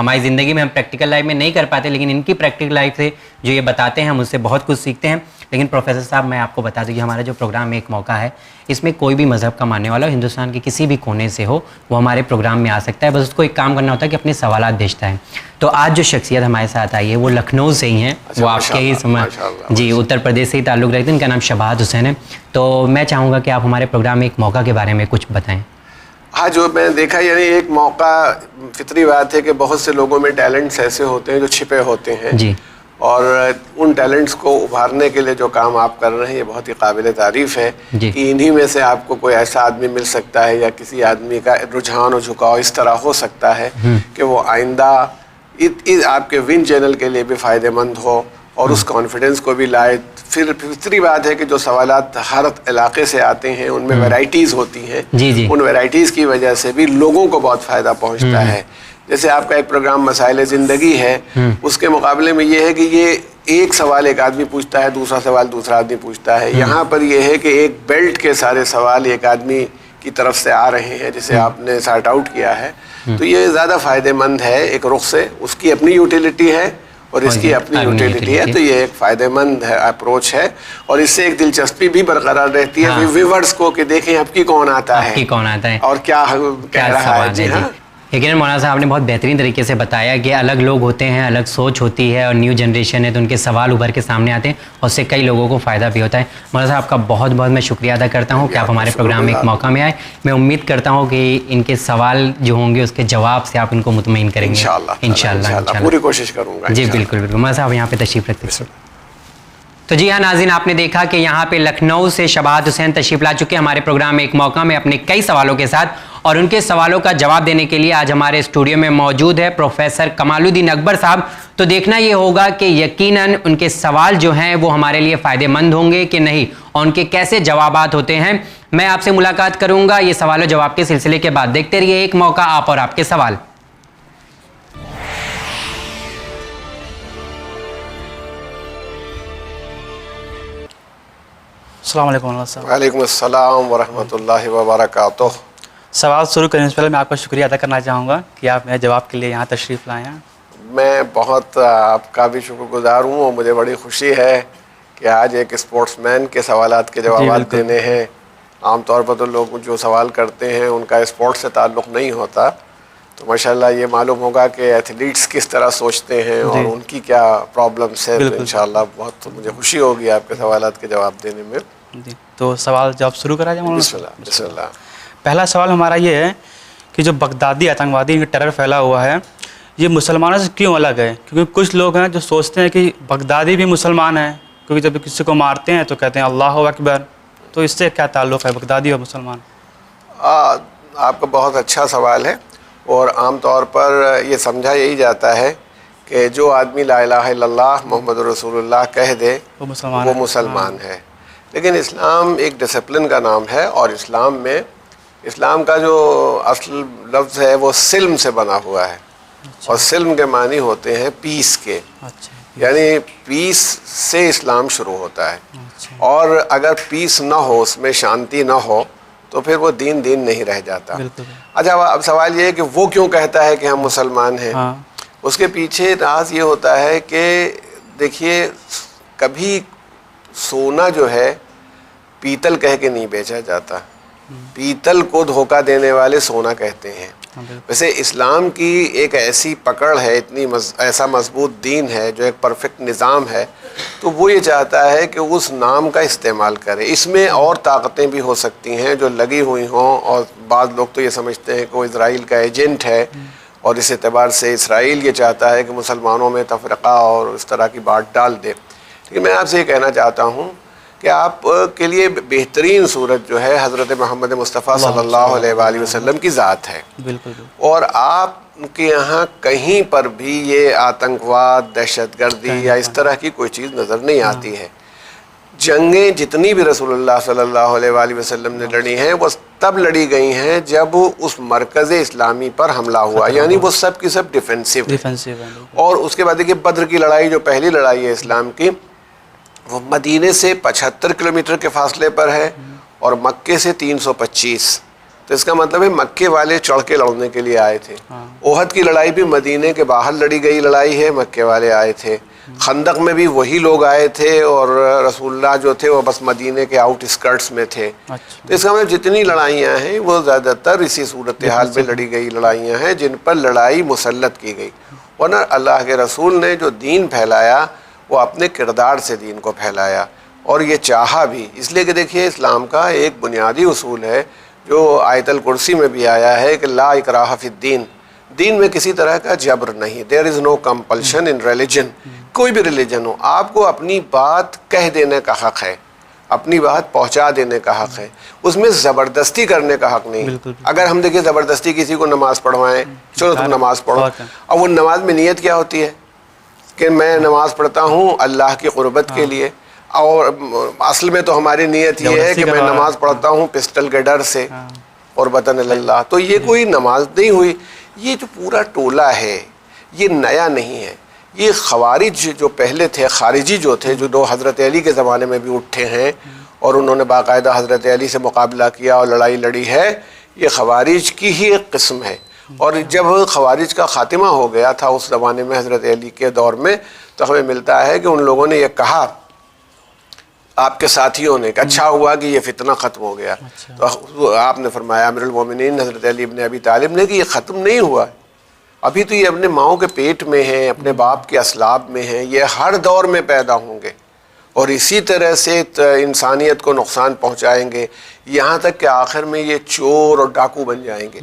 ہماری زندگی میں ہم پریکٹیکل لائف میں نہیں کر پاتے, لیکن ان کی پریکٹیکل لائف سے جو یہ بتاتے ہیں ہم اس سے بہت کچھ سیکھتے ہیں. لیکن پروفیسر صاحب میں آپ کو بتا دوں کہ ہمارا جو پروگرام میں ایک موقع ہے, اس میں کوئی بھی مذہب کا ماننے والا ہو, ہندوستان کے کسی بھی کونے سے ہو, وہ ہمارے پروگرام میں آ سکتا ہے. بس اس کو ایک کام کرنا ہوتا ہے کہ اپنے سوالات بھیجتا ہے. تو آج جو شخصیت ہمارے ساتھ آئی ہے وہ لکھنؤ سے ہی ہیں, وہ آپ کے ہی جی اتر پردیش سے ہی تعلق رکھتے ہیں. ان کا نام شباہت حسین ہے. تو میں چاہوں گا کہ آپ ہمارے پروگرام میں ایک موقع کے بارے میں کچھ بتائیں. ہاں, جو میں نے دیکھا, یعنی ایک موقع, فطری بات ہے کہ بہت سے لوگوں میں ٹیلنٹس ایسے ہوتے ہیں جو چھپے ہوتے ہیں, جی, اور ان ٹیلنٹس کو ابھارنے کے لیے جو کام آپ کر رہے ہیں یہ بہت ہی قابل تعریف ہے. جی, کہ انہی میں سے آپ کو کوئی ایسا آدمی مل سکتا ہے یا کسی آدمی کا رجحان و جھکاؤ اس طرح ہو سکتا ہے کہ وہ آئندہ آپ کے ون چینل کے لیے بھی فائدہ مند ہو اور اس کانفیڈنس کو بھی لائے. پھر فطری بات ہے کہ جو سوالات ہر علاقے سے آتے ہیں ان میں ویرائٹیز ہوتی ہیں, جی, جی, ان ویرائٹیز کی وجہ سے بھی لوگوں کو بہت فائدہ پہنچتا ہے. جیسے آپ کا ایک پروگرام مسائل زندگی ہے, اس کے مقابلے میں یہ ہے کہ یہ ایک سوال ایک آدمی پوچھتا ہے, دوسرا سوال دوسرا آدمی پوچھتا ہے. یہاں پر یہ ہے کہ ایک بیلٹ کے سارے سوال ایک آدمی کی طرف سے آ رہے ہیں جسے آپ نے سارٹ آؤٹ کیا ہے. تو یہ زیادہ فائدہ مند ہے ایک رخ سے. اس کی اپنی یوٹیلیٹی ہے اور اس کی اپنی یوٹیلیٹی ہے, تو یہ ایک فائدہ مند اپروچ ہے. اور اس سے ایک دلچسپی بھی برقرار رہتی ہے ویورز کو کہ دیکھیں اب کی کون آتا ہے اور کیا کہہ رہا ہے. جی ہاں, لیکن مولانا صاحب نے بہت بہترین طریقے سے بتایا کہ الگ لوگ ہوتے ہیں, الگ سوچ ہوتی ہے, اور نیو جنریشن ہے تو ان کے سوال ابھر کے سامنے آتے ہیں اور اس سے کئی لوگوں کو فائدہ بھی ہوتا ہے. مولانا صاحب آپ کا بہت بہت میں شکریہ ادا کرتا ہوں کہ آپ ہمارے پروگرام میں ایک موقع میں آئے. میں امید کرتا ہوں کہ ان کے سوال جو ہوں گے اس کے جواب سے آپ ان کو مطمئن کریں گے انشاءاللہ. پوری کوشش کروں گا. جی بالکل بالکل. مولانا صاحب یہاں پہ تشریف رکھتے ہیں. تو جی ہاں ناظرین, آپ نے دیکھا کہ یہاں پہ لکھنؤ سے شباہت حسین تشریف لا چکے ہمارے پروگرام میں ایک موقع میں اپنے کئی سوالوں کے ساتھ, اور ان کے سوالوں کا جواب دینے کے لیے آج ہمارے اسٹوڈیو میں موجود ہے پروفیسر کمال الدین اکبر صاحب. تو دیکھنا یہ ہوگا کہ یقیناً ان کے سوال جو ہیں وہ ہمارے لیے فائدہ مند ہوں گے کہ نہیں, اور ان کے کیسے جوابات ہوتے ہیں. میں آپ سے ملاقات کروں گا یہ سوال و جواب کے سلسلے کے بعد. دیکھتے رہیے ایک موقع, آپ اور آپ کے سوال. السلام علیکم مولانا صاحب. وعلیکم السلام ورحمۃ اللہ وبرکاتہ. سوال شروع کرنے سے پہلے میں آپ کا شکریہ ادا کرنا چاہوں گا کہ آپ میرے جواب کے لیے یہاں تشریف لائے ہیں. میں بہت آپ کا بھی شکر گزار ہوں, اور مجھے بڑی خوشی ہے کہ آج ایک اسپورٹس مین کے سوالات کے جوابات دینے ہیں. عام طور پر تو لوگ جو سوال کرتے ہیں ان کا اسپورٹس سے تعلق نہیں ہوتا, تو ماشاءاللہ یہ معلوم ہوگا کہ ایتھلیٹس کس طرح سوچتے ہیں اور ان کی کیا پرابلمس ہیں. تو انشاءاللہ بہت مجھے خوشی ہوگی آپ کے سوالات کے جواب دینے میں. جی تو سوال جواب شروع کرا جائے مولانا. بسم اللہ بسم اللہ. پہلا سوال ہمارا یہ ہے کہ جو بغدادی آتنکوادی ٹیرر پھیلا ہوا ہے یہ مسلمانوں سے کیوں الگ ہے؟ کیونکہ کچھ لوگ ہیں جو سوچتے ہیں کہ بغدادی بھی مسلمان ہیں, کیونکہ جب کسی کو مارتے ہیں تو کہتے ہیں اللہ اکبر. تو اس سے کیا تعلق ہے بغدادی اور مسلمان؟ آپ کا بہت اچھا سوال ہے, اور عام طور پر یہ سمجھا یہی جاتا ہے کہ جو آدمی لا الہ الا اللہ محمد رسول اللہ کہہ دے وہ مسلمان ہے. لیکن اسلام ایک ڈسپلن کا نام ہے, اور اسلام کا جو اصل لفظ ہے وہ سلم سے بنا ہوا ہے. اور سلم کے معنی ہوتے ہیں پیس کے, یعنی پیس سے اسلام شروع ہوتا ہے. اور اگر پیس نہ ہو, اس میں شانتی نہ ہو, تو پھر وہ دین نہیں رہ جاتا. اچھا اب سوال یہ ہے کہ وہ کیوں کہتا ہے کہ ہم مسلمان ہیں. اس کے پیچھے راز یہ ہوتا ہے کہ دیکھیے کبھی سونا جو ہے پیتل کہہ کے نہیں بیچا جاتا, پیتل کو دھوکہ دینے والے سونا کہتے ہیں. ویسے اسلام کی ایک ایسی پکڑ ہے, ایسا مضبوط دین ہے جو ایک پرفیکٹ نظام ہے, تو وہ یہ چاہتا ہے کہ اس نام کا استعمال کرے. اس میں اور طاقتیں بھی ہو سکتی ہیں جو لگی ہوئی ہوں, اور بعض لوگ تو یہ سمجھتے ہیں کہ وہ اسرائیل کا ایجنٹ ہے, اور اس اعتبار سے اسرائیل یہ چاہتا ہے کہ مسلمانوں میں تفرقہ اور اس طرح کی بات ڈال دے. لیکن میں آپ سے یہ کہنا چاہتا ہوں کہ آپ کے لیے بہترین صورت جو ہے حضرت محمد مصطفیٰ صلی اللہ علیہ وآلہ وسلم کی ذات ہے. اور آپ کے یہاں کہیں پر بھی یہ آتنکواد, دہشت گردی یا اس طرح کی کوئی چیز نظر نہیں آتی ہے. جنگیں جتنی بھی رسول اللہ صلی اللہ علیہ وآلہ وسلم نے لڑی ہیں وہ تب لڑی گئی ہیں جب اس مرکز اسلامی پر حملہ ہوا, یعنی وہ سب کی سب ڈیفینسو. اور اس کے بعد دیکھیے بدر کی لڑائی جو پہلی لڑائی ہے اسلام کی, وہ مدینے سے 75 کلومیٹر کے فاصلے پر ہے اور مکے سے 325. تو اس کا مطلب ہے مکے والے چڑھ کے لڑنے کے لیے آئے تھے. احد کی لڑائی بھی مدینے کے باہر لڑی گئی لڑائی ہے, مکے والے آئے تھے. خندق میں بھی وہی لوگ آئے تھے اور رسول اللہ جو تھے وہ بس مدینے کے آؤٹ اسکرٹس میں تھے. تو اس کا مطلب جتنی لڑائیاں ہیں وہ زیادہ تر اسی صورتحال میں لڑی گئی لڑائیاں ہیں جن پر لڑائی مسلط کی گئی. ورنہ اللہ کے رسول نے جو دین پھیلایا وہ اپنے کردار سے دین کو پھیلایا, اور یہ چاہا بھی. اس لیے کہ دیکھیے اسلام کا ایک بنیادی اصول ہے جو آیت الکرسی میں بھی آیا ہے کہ لا اکراہ فی الدین, دین میں کسی طرح کا جبر نہیں. دیر از نو کمپلشن ان ریلیجن. کوئی بھی ریلیجن ہو, آپ کو اپنی بات کہہ دینے کا حق ہے, اپنی بات پہنچا دینے کا حق ہے, اس میں زبردستی کرنے کا حق نہیں. اگر ہم دیکھیں زبردستی کسی کو نماز پڑھوائیں, چلو تم نماز پڑھو, اور وہ نماز میں نیت کیا ہوتی ہے کہ میں نماز پڑھتا ہوں اللہ کی قربت کے لیے, اور اصل میں تو ہماری نیت یہ ہے کہ میں نماز پڑھتا ہوں پسٹل کے ڈر سے قربتاً اللہ. تو یہ کوئی نماز نہیں ہوئی. یہ جو پورا ٹولہ ہے یہ نیا نہیں ہے. یہ خوارج جو پہلے تھے, خارجی جو تھے, جو حضرت علی کے زمانے میں بھی اٹھے ہیں اور انہوں نے باقاعدہ حضرت علی سے مقابلہ کیا اور لڑائی لڑی ہے, یہ خوارج کی ہی ایک قسم ہے. اور جب خوارج کا خاتمہ ہو گیا تھا اس زمانے میں حضرت علی کے دور میں, تو ہمیں ملتا ہے کہ ان لوگوں نے یہ کہا آپ کے ساتھیوں نے کہ اچھا ہوا کہ یہ فتنہ ختم ہو گیا. تو آپ نے فرمایا امیر المومنین حضرت علی ابن ابی طالب نے کہ یہ ختم نہیں ہوا ہے, ابھی تو یہ اپنے ماؤں کے پیٹ میں ہیں, اپنے باپ کے اسلاب میں ہیں, یہ ہر دور میں پیدا ہوں گے اور اسی طرح سے انسانیت کو نقصان پہنچائیں گے, یہاں تک کہ آخر میں یہ چور اور ڈاکو بن جائیں گے.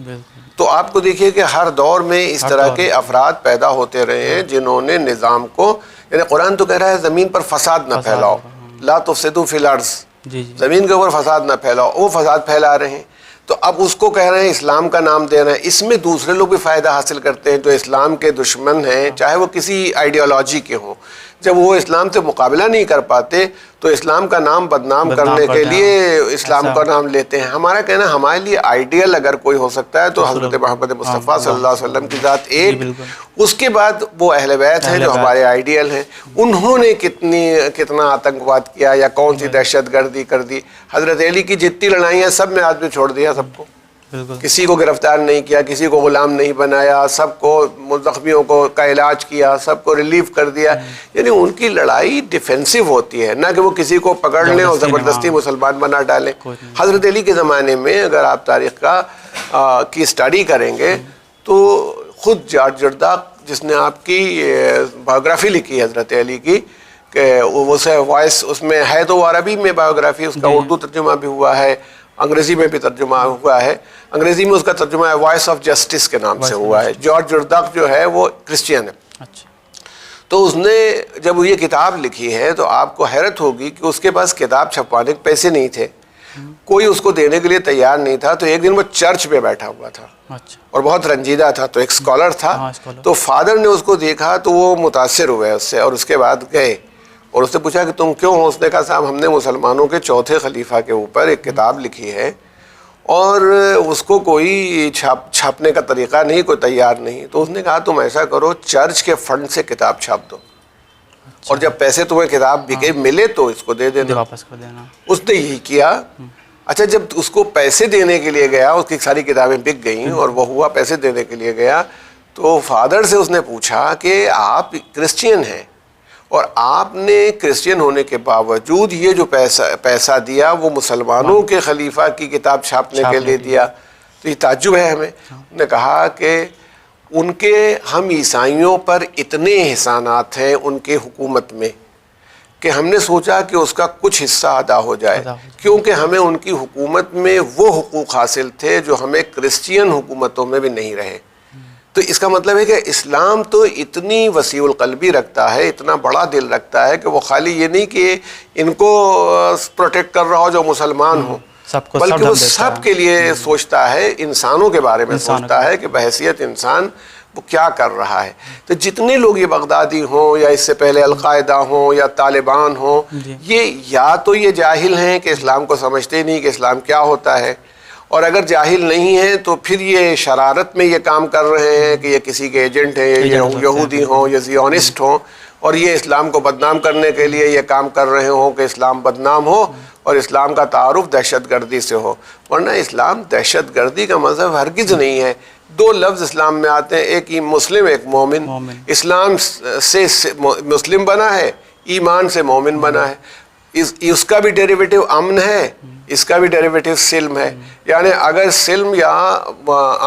تو آپ کو دیکھیے کہ ہر دور میں اس طرح کے افراد پیدا ہوتے رہے ہیں جنہوں نے نظام کو, یعنی قرآن تو کہہ رہا ہے زمین پر فساد نہ پھیلاؤ, لا تفسدوا فی الارض, زمین کے اوپر فساد نہ پھیلاؤ. وہ فساد پھیلا رہے ہیں, تو اب اس کو کہہ رہے ہیں اسلام کا نام دے رہے ہیں. اس میں دوسرے لوگ بھی فائدہ حاصل کرتے ہیں جو اسلام کے دشمن ہیں, چاہے وہ کسی آئیڈیالوجی کے ہوں. جب وہ اسلام سے مقابلہ نہیں کر پاتے تو اسلام کا نام بدنام کرنے کے لیے اسلام کا نام لیتے ہیں. ہمارا کہنا ہمارے لیے آئیڈیل اگر کوئی ہو سکتا ہے تو حضرت محمد مصطفیٰ صلی اللہ علیہ وسلم کی ذات ایک, اس کے بعد وہ اہل بیت ہیں جو ہمارے آئیڈیل ہیں. انہوں نے کتنا آتنکواد کیا یا کون سی دہشت گردی کر دی. حضرت علی کی جتنی لڑائیاں سب میں آدمی چھوڑ دیا سب کو, کسی کو گرفتار نہیں کیا, کسی کو غلام نہیں بنایا, سب کو زخمیوں کا علاج کیا, سب کو ریلیف کر دیا. یعنی ان کی لڑائی ڈیفینسو ہوتی ہے, نہ کہ وہ کسی کو پکڑ لیں اور زبردستی مسلمان بنا ڈالیں. حضرت علی کے زمانے میں اگر آپ تاریخ کی اسٹڈی کریں گے تو خود جارج جرداق جس نے آپ کی بایوگرافی لکھی حضرت علی کی, کہ وہ وائس اس میں ہے تو عربی میں بایوگرافی, اس کا اردو ترجمہ بھی ہوا ہے, انگریزی میں بھی ترجمہ ہوا ہے. انگریزی میں اس کا ترجمہ ہے وائس آف جسٹس کے نام سے ہوا ہے. جارج جرداق جو ہے وہ کرسچین ہے. تو اس نے جب یہ کتاب لکھی ہے تو آپ کو حیرت ہوگی کہ اس کے پاس کتاب چھپوانے کے پیسے نہیں تھے, کوئی اس کو دینے کے لیے تیار نہیں تھا. تو ایک دن وہ چرچ میں بیٹھا ہوا تھا اور بہت رنجیدہ تھا, تو ایک اسکالر تھا, تو فادر نے اس کو دیکھا تو وہ متاثر ہوئے اس سے, اور اس کے بعد گئے اور اس سے پوچھا کہ تم کیوں ہو. اس نے کہا صاحب ہم نے مسلمانوں کے چوتھے خلیفہ کے اوپر ایک کتاب لکھی ہے اور اس کو کوئی چھاپنے کا طریقہ نہیں, کوئی تیار نہیں. تو اس نے کہا تم ایسا کرو چرچ کے فنڈ سے کتاب چھاپ دو, اور جب پیسے تمہیں کتاب بکے ملے تو اس کو دے دینا, واپس کر دینا. اس نے یہی کیا. اچھا جب اس کو پیسے دینے کے لیے گیا, اس کی ساری کتابیں بک گئیں اور وہ ہوا پیسے دینے کے لیے گیا, تو فادر سے اس نے پوچھا کہ آپ کرسچین ہیں اور آپ نے کرسچین ہونے کے باوجود یہ جو پیسہ دیا وہ مسلمانوں کے خلیفہ کی کتاب چھاپنے کے لیے دیا, تو یہ تعجب ہے ہمیں. انہوں نے کہا کہ ان کے ہم عیسائیوں پر اتنے احسانات ہیں ان کے حکومت میں کہ ہم نے سوچا کہ اس کا کچھ حصہ ادا ہو جائے, کیونکہ ہمیں ان کی حکومت میں وہ حقوق حاصل تھے جو ہمیں کرسچین حکومتوں میں بھی نہیں رہے. تو اس کا مطلب ہے کہ اسلام تو اتنی وسیع القلبی رکھتا ہے, اتنا بڑا دل رکھتا ہے کہ وہ خالی یہ نہیں کہ ان کو پروٹیکٹ کر رہا ہو جو مسلمان ہوں, بلکہ وہ سب کے لیے سوچتا ہے, انسانوں کے بارے میں سوچتا ہے کہ بحیثیت انسان وہ کیا کر رہا ہے. تو جتنے لوگ یہ بغدادی ہوں یا اس سے پہلے القاعدہ ہوں یا طالبان ہوں, یہ یا تو یہ جاہل ہیں کہ اسلام کو سمجھتے نہیں کہ اسلام کیا ہوتا ہے, اور اگر جاہل نہیں ہیں تو پھر یہ شرارت میں یہ کام کر رہے ہیں کہ یہ کسی کے ایجنٹ ہیں, یہودی ہوں یا زیونسٹ ہوں, اور یہ اسلام کو بدنام کرنے کے لیے یہ کام کر رہے ہوں کہ اسلام بدنام ہو اور اسلام کا تعارف دہشت گردی سے ہو. ورنہ اسلام دہشت گردی کا مذہب ہرگز نہیں ہے. 2 لفظ اسلام میں آتے ہیں, ایک مسلم ایک مومن. اسلام سے مسلم بنا ہے, ایمان سے مومن بنا ہے. اس کا بھی ڈیریویٹو امن ہے, اس کا بھی ڈیریویٹو سلم ہے. یعنی اگر سلم یا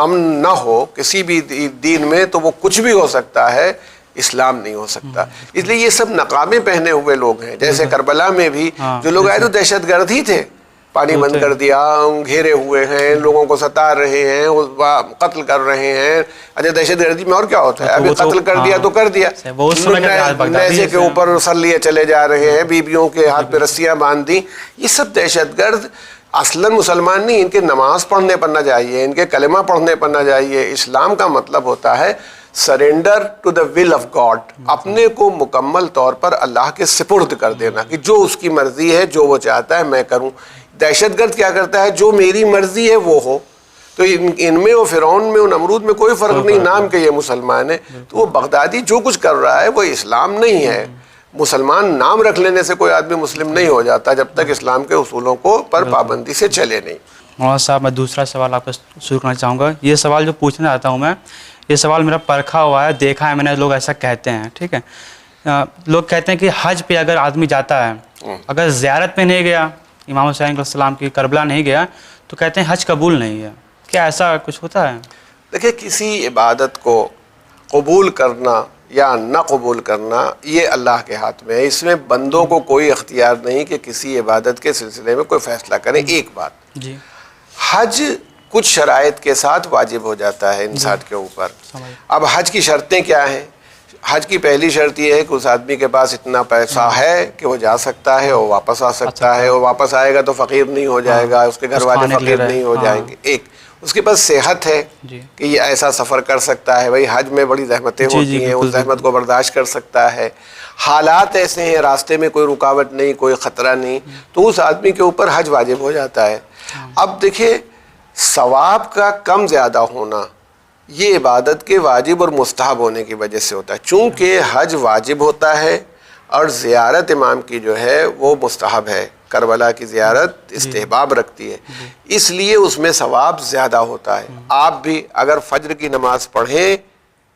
امن نہ ہو کسی بھی دین میں تو وہ کچھ بھی ہو سکتا ہے, اسلام نہیں ہو سکتا. اس لیے یہ سب نقابیں پہنے ہوئے لوگ ہیں. جیسے کربلا میں بھی جو لوگ آئے تو دہشت گرد ہی تھے, پانی بند کر دیا, گھیرے ہوئے ہیں, لوگوں کو ستا رہے ہیں, قتل کر رہے ہیں. اچھا دہشت گردی میں اور کیا ہوتا ہے, ابھی قتل کر دیا تو کر دیا, نیزے کے اوپر سر لیے چلے جا رہے ہیں, بیویوں کے ہاتھ پہ رسیاں باندھ دی. یہ سب دہشت گرد اصلاً مسلمان نہیں. ان کے نماز پڑھنے پر نہ جائیے, ان کے کلمہ پڑھنے پر نہ جائیے. اسلام کا مطلب ہوتا ہے surrender to the will of God, اپنے کو مکمل طور پر اللہ کے سپرد کر دینا کہ جو اس کی مرضی ہے, جو وہ چاہتا ہے میں کروں. دہشت گرد کیا کرتا ہے, جو میری مرضی ہے وہ ہو. تو ان میں اور فرعون میں اور نمرود میں کوئی فرق نہیں, نام کہ یہ مسلمان ہے. تو وہ بغدادی جو کچھ کر رہا ہے وہ اسلام نہیں ہے. مسلمان نام رکھ لینے سے کوئی آدمی مسلم نہیں ہو جاتا جب تک اسلام کے اصولوں کو پر پابندی سے چلے نہیں. مولانا صاحب میں دوسرا سوال آپ کو شروع کرنا چاہوں گا. یہ سوال جو پوچھنا چاہتا ہوں میں, یہ سوال میرا پرکھا ہوا ہے, دیکھا ہے میں نے, لوگ ایسا کہتے ہیں. ٹھیک ہے, لوگ کہتے ہیں کہ حج پہ اگر آدمی جاتا ہے, اگر زیارت پہ نہیں گیا, امام حسین علیہ السلام کی کربلا نہیں گیا, تو کہتے ہیں حج قبول نہیں ہے. کیا ایسا کچھ ہوتا ہے؟ دیکھیں, کسی عبادت کو قبول کرنا یا نہ قبول کرنا یہ اللہ کے ہاتھ میں ہے. اس میں بندوں کو کوئی اختیار نہیں کہ کسی عبادت کے سلسلے میں کوئی فیصلہ کریں. ایک بات, جی حج کچھ شرائط کے ساتھ واجب ہو جاتا ہے انسان کے اوپر. اب حج کی شرطیں کیا ہیں؟ حج کی پہلی شرط یہ ہے کہ اس آدمی کے پاس اتنا پیسہ ہے کہ وہ جا سکتا ہے اور واپس آ سکتا ہے, اور واپس آئے گا تو فقیر نہیں ہو جائے گا, اس کے گھر والے فقیر نہیں ہو جائیں گے. ایک اس کے پاس صحت ہے کہ یہ ایسا سفر کر سکتا ہے. بھائی حج میں بڑی زحمتیں ہوتی ہیں, اس زحمت کو برداشت کر سکتا ہے. حالات ایسے ہیں, راستے میں کوئی رکاوٹ نہیں, کوئی خطرہ نہیں, تو اس آدمی کے اوپر حج واجب ہو جاتا ہے. اب دیکھیں, ثواب کا کم زیادہ ہونا یہ عبادت کے واجب اور مستحب ہونے کی وجہ سے ہوتا ہے. چونکہ حج واجب ہوتا ہے اور زیارت امام کی جو ہے وہ مستحب ہے, کربلا کی زیارت استحباب رکھتی ہے, اس لیے اس میں ثواب زیادہ ہوتا ہے. آپ بھی اگر فجر کی نماز پڑھیں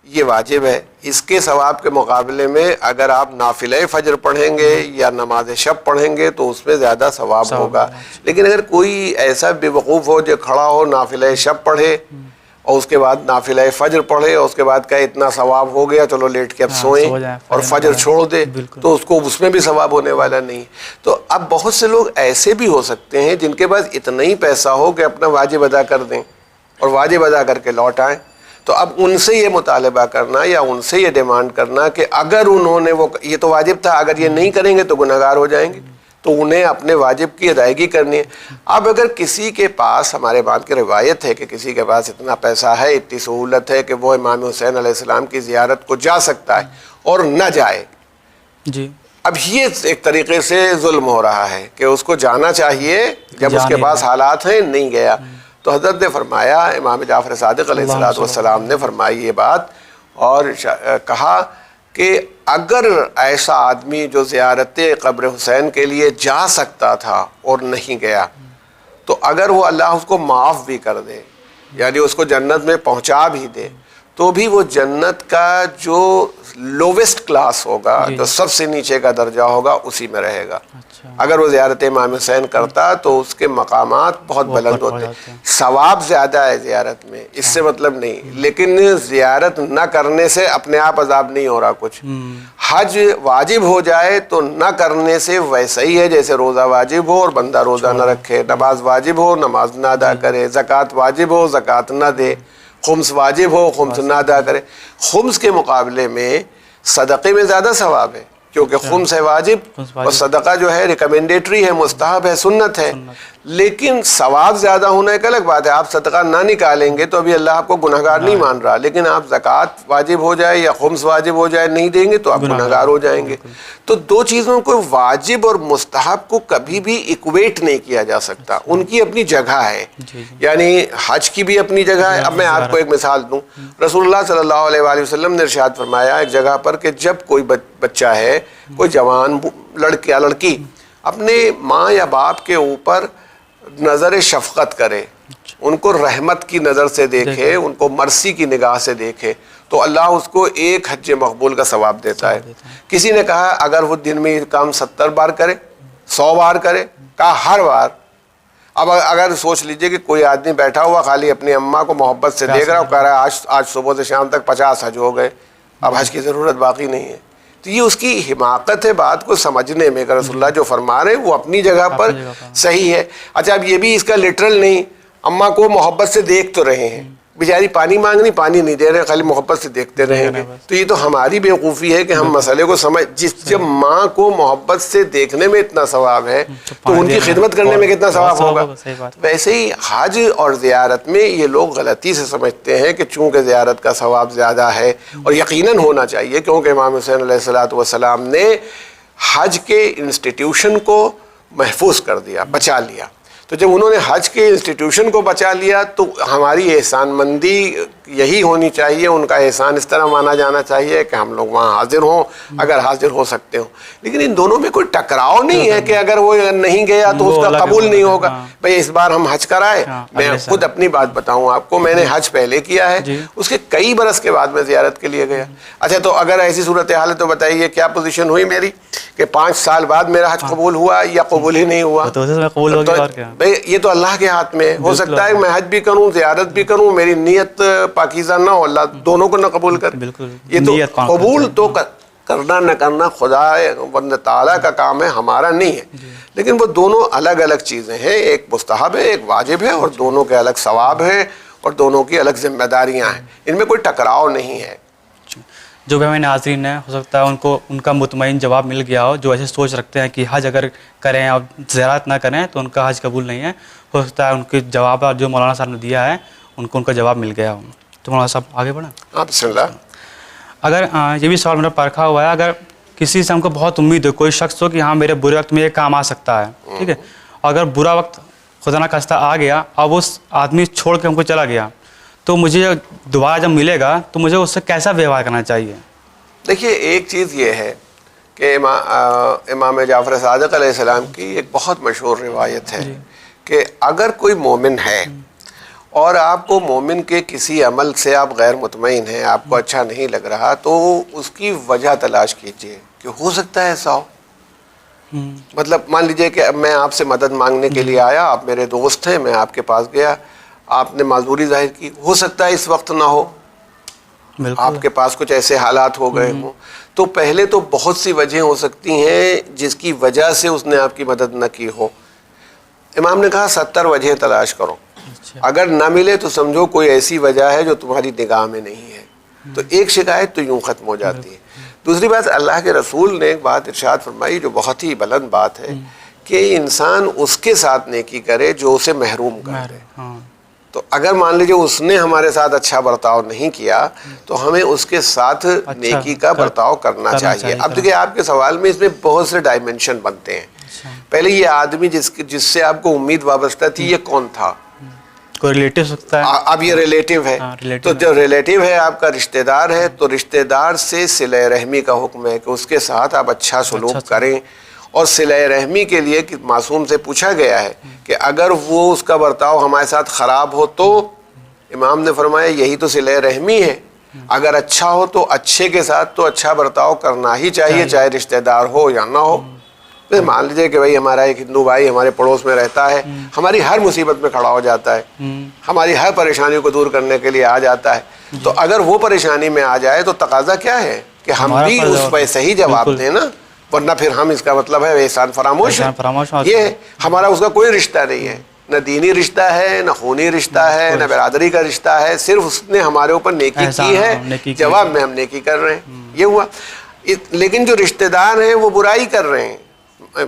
یہ واجب ہے, اس کے ثواب کے مقابلے میں اگر آپ نافلہ فجر پڑھیں گے یا نماز شب پڑھیں گے تو اس میں زیادہ ثواب ہوگا. لیکن اگر کوئی ایسا بے وقوف ہو جو کھڑا ہو نافلہ شب پڑھے اور اس کے بعد نافلہ فجر پڑھے اور اس کے بعد کہے اتنا ثواب ہو گیا چلو لیٹ کے اب سوئیں اور فجر چھوڑ دے, تو اس کو اس میں بھی ثواب ہونے والا نہیں. تو اب بہت سے لوگ ایسے بھی ہو سکتے ہیں جن کے پاس اتنا ہی پیسہ ہو کہ اپنا واجب ادا کر دیں اور واجب ادا کر کے لوٹ آئیں. تو اب ان سے یہ مطالبہ کرنا یا ان سے یہ ڈیمانڈ کرنا کہ اگر انہوں نے وہ, یہ تو واجب تھا, اگر یہ نہیں کریں گے تو گنہگار ہو جائیں گے, تو انہیں اپنے واجب کی ادائیگی کرنی ہے. اب اگر کسی کے پاس, ہمارے بعد کی روایت ہے کہ کسی کے پاس اتنا پیسہ ہے, اتنی سہولت ہے کہ وہ امام حسین علیہ السلام کی زیارت کو جا سکتا ہے اور نہ جائے, جی اب یہ ایک طریقے سے ظلم ہو رہا ہے کہ اس کو جانا چاہیے جب اس کے پاس حالات ہیں, نہیں گیا. تو حضرت نے فرمایا, امام جعفر صادق علیہ السلام نے فرمائی یہ بات اور کہا کہ اگر ایسا آدمی جو زیارت قبر حسین کے لیے جا سکتا تھا اور نہیں گیا, تو اگر وہ اللہ اس کو معاف بھی کر دے, یعنی اس کو جنت میں پہنچا بھی دے, تو بھی وہ جنت کا جو لوویسٹ کلاس ہوگا, جو سب سے نیچے کا درجہ ہوگا, اسی میں رہے گا. اگر وہ زیارت امام حسین کرتا تو اس کے مقامات بہت بلند ہوتے. ثواب زیادہ ہے زیارت میں, اس سے مطلب نہیں, لیکن زیارت نہ کرنے سے اپنے آپ عذاب نہیں ہو رہا کچھ. حج واجب ہو جائے تو نہ کرنے سے ویسا ہی ہے جیسے روزہ واجب ہو اور بندہ روزہ نہ رکھے, نماز واجب ہو نماز نہ ادا کرے, زکوٰۃ واجب ہو زکوٰۃ نہ دے, خمس واجب ہو خمس نہ ادا کرے. خمس کے مقابلے میں صدقے میں زیادہ ثواب ہے, کیونکہ خمس ہے واجب اور صدقہ جو ہے ریکمینڈیٹری ہے, مستحب ہے, سنت ہے. لیکن ثواب زیادہ ہونا ایک الگ بات ہے. آپ صدقہ نہ نکالیں گے تو ابھی اللہ آپ کو گنہگار نہیں مان رہا, لیکن آپ زکوٰۃ واجب ہو جائے یا خمس واجب ہو جائے نہیں دیں گے تو آپ گنہگار ہو جائیں گے. تو دو چیزوں کو, واجب اور مستحب کو کبھی بھی ایکویٹ نہیں کیا جا سکتا, ان کی اپنی جگہ ہے. یعنی حج کی بھی اپنی جگہ ہے. اب میں آپ کو ایک مثال دوں, رسول اللہ صلی اللہ علیہ وآلہ وسلم نے ارشاد فرمایا ایک جگہ پر کہ جب کوئی بچہ ہے, کوئی جوان لڑکا یا لڑکی اپنے ماں یا باپ کے اوپر نظر شفقت کرے, ان کو رحمت کی نظر سے دیکھے, ان کو مرسی کی نگاہ سے دیکھے, تو اللہ اس کو ایک حج مقبول کا ثواب دیتا ہے. کسی نے کہا اگر وہ دن میں یہ کام 70 بار کرے, 100 بار کرے, کہا ہر بار. اب اگر سوچ لیجئے کہ کوئی آدمی بیٹھا ہوا خالی اپنی اماں کو محبت سے دیکھ رہا اور کہہ رہا ہے آج صبح سے شام تک 50 حج ہو گئے, اب حج کی ضرورت باقی نہیں ہے. تو یہ اس کی حماقت ہے بات کو سمجھنے میں کہ رسول اللہ جو فرما رہے ہیں وہ اپنی جگہ پر صحیح ہے. اچھا اب یہ بھی اس کا لٹرل نہیں, اماں کو محبت سے دیکھ تو رہے ہیں, بیچاری پانی مانگنی, پانی نہیں دے رہے, خالی محبت سے دیکھتے رہیں گے. تو یہ تو ہماری بیوقوفی ہے کہ ہم مسئلے کو سمجھ, جب ماں کو محبت سے دیکھنے میں اتنا ثواب ہے تو ان کی خدمت کرنے میں کتنا ثواب ہوگا. ویسے ہی حج اور زیارت میں یہ لوگ غلطی سے سمجھتے ہیں کہ چونکہ زیارت کا ثواب زیادہ ہے, اور یقیناً ہونا چاہیے کیونکہ امام حسین علیہ السلام نے حج کے انسٹیٹیوشن کو محفوظ کر دیا, بچا لیا. تو جب انہوں نے حج کے انسٹیٹیوشن کو بچا لیا تو ہماری احسان مندی یہی ہونی چاہیے, ان کا احسان اس طرح مانا جانا چاہیے کہ ہم لوگ وہاں حاضر ہوں اگر حاضر ہو سکتے ہوں. لیکن ان دونوں میں کوئی ٹکراؤ نہیں ہے کہ اگر وہ نہیں گیا تو اس کا قبول نہیں ہوگا. بھئی اس بار ہم حج کرائے, میں خود اپنی بات بتاؤں آپ کو, میں نے حج پہلے کیا ہے, اس کے کئی برس کے بعد میں زیارت کے لیے گیا. اچھا تو اگر ایسی صورتحال ہے تو بتائیے کیا پوزیشن ہوئی میری کہ 5 سال بعد میرا حج قبول ہوا یا قبول ہی نہیں ہوا؟ بھئی یہ تو اللہ کے ہاتھ میں. ہو سکتا ہے میں حج بھی کروں زیارت بھی کروں, میری نیت پاکیزہ نہ ہو, اللہ دونوں کو نہ قبول کرے. یہ تو قبول تو کرنا نہ کرنا خدا بند تعالیٰ کا کام ہے, ہمارا نہیں ہے. لیکن وہ دونوں الگ الگ چیزیں ہیں, ایک مستحب ہے ایک واجب ہے, اور دونوں کے الگ ثواب ہیں اور دونوں کی الگ ذمہ داریاں ہیں, ان میں کوئی ٹکراؤ نہیں ہے. جو بھی ہمیں ناظرین ہیں, ہو سکتا ہے ان کو ان کا مطمئن جواب مل گیا ہو, جو ایسے سوچ رکھتے ہیں کہ حج اگر کریں اور زیارت نہ کریں تو ان کا حج قبول نہیں ہے. ہو سکتا ہے ان کے جواب جو مولانا صاحب نے دیا ہے ان کو ان کا جواب مل گیا ہو. تو مولانا صاحب آگے بڑھیں. بسم اللہ. اگر یہ بھی سوال میرا پرکھا ہوا ہے, اگر کسی سے ہم کو بہت امید ہو, کوئی شخص ہو کہ ہاں میرے برے وقت میں یہ کام آ سکتا ہے, ٹھیک ہے, اگر برا وقت خدا نہ خواستہ آ گیا, اب اس آدمی چھوڑ کے ہم کو چلا گیا, تو مجھے دعا جب ملے گا تو مجھے اس سے کیسا ویوہار کرنا چاہیے؟ دیکھیے ایک چیز یہ ہے کہ امام جعفر صادق علیہ السلام کی ایک بہت مشہور روایت ہے کہ اگر کوئی مومن ہے اور آپ کو مومن کے کسی عمل سے آپ غیر مطمئن ہیں, آپ کو اچھا نہیں لگ رہا, تو اس کی وجہ تلاش کیجئے کہ ہو سکتا ہے ایسا ہو. مطلب مان لیجئے کہ میں آپ سے مدد مانگنے کے لیے آیا, آپ میرے دوست ہیں, میں آپ کے پاس گیا, آپ نے معذوری ظاہر کی, ہو سکتا ہے اس وقت نہ ہو, آپ کے پاس کچھ ایسے حالات ہو گئے ہوں. تو پہلے تو بہت سی وجہیں ہو سکتی ہیں جس کی وجہ سے اس نے آپ کی مدد نہ کی ہو. امام نے کہا 70 وجہیں تلاش کرو, اگر نہ ملے تو سمجھو کوئی ایسی وجہ ہے جو تمہاری نگاہ میں نہیں ہے. تو ایک شکایت تو یوں ختم ہو جاتی ہے. دوسری بات, اللہ کے رسول نے ایک بات ارشاد فرمائی جو بہت ہی بلند بات ہے کہ انسان اس کے ساتھ نیکی کرے جو اسے محروم کر دے. تو اگر مان لیجیے اس نے ہمارے ساتھ اچھا برتاؤ نہیں کیا تو ہمیں اس کے ساتھ نیکی کا برتاؤ کرنا چاہیے. اب دیکھیں آپ کے سوال میں اس میں بہت سے ڈائمنشن بنتے ہیں. پہلے یہ آدمی جس سے آپ کو امید وابستہ تھی یہ کون تھا؟ کوئی ریلیٹیو سکتا ہے. اب یہ ریلیٹیو ہے, تو جو ریلیٹیو ہے آپ کا رشتہ دار ہے, تو رشتہ دار سے صلہ رحمی کا حکم ہے کہ اس کے ساتھ آپ اچھا سلوک کریں. اور صلہ رحمی کے لیے معصوم سے پوچھا گیا ہے کہ اگر وہ اس کا برتاؤ ہمارے ساتھ خراب ہو تو امام نے فرمایا یہی تو صلہ رحمی ہے. اگر اچھا ہو تو اچھے کے ساتھ تو اچھا برتاؤ کرنا ہی چاہیے, چاہے رشتہ دار ہو یا نہ ہو. مان لیجیے کہ بھائی ہمارا ایک ہندو بھائی ہمارے پڑوس میں رہتا ہے, ہماری ہر مصیبت میں کھڑا ہو جاتا ہے, ہماری ہر پریشانی کو دور کرنے کے لیے آ جاتا ہے. تو اگر وہ پریشانی میں آ جائے تو تقاضا کیا ہے کہ ہم بھی اس پہ صحیح جواب دیں نا, ورنہ پھر ہم اس کا مطلب ہے احسان فراموش ہے. یہ ہمارا اس کا کوئی رشتہ نہیں ہے, نہ دینی رشتہ ہے, نہ خونی رشتہ ہے, نہ برادری کا رشتہ ہے, صرف اس نے ہمارے اوپر نیکی کی ہے, جواب میں ہم نیکی کر رہے ہیں, یہ ہوا. لیکن جو رشتہ دار ہیں وہ برائی کر رہے ہیں,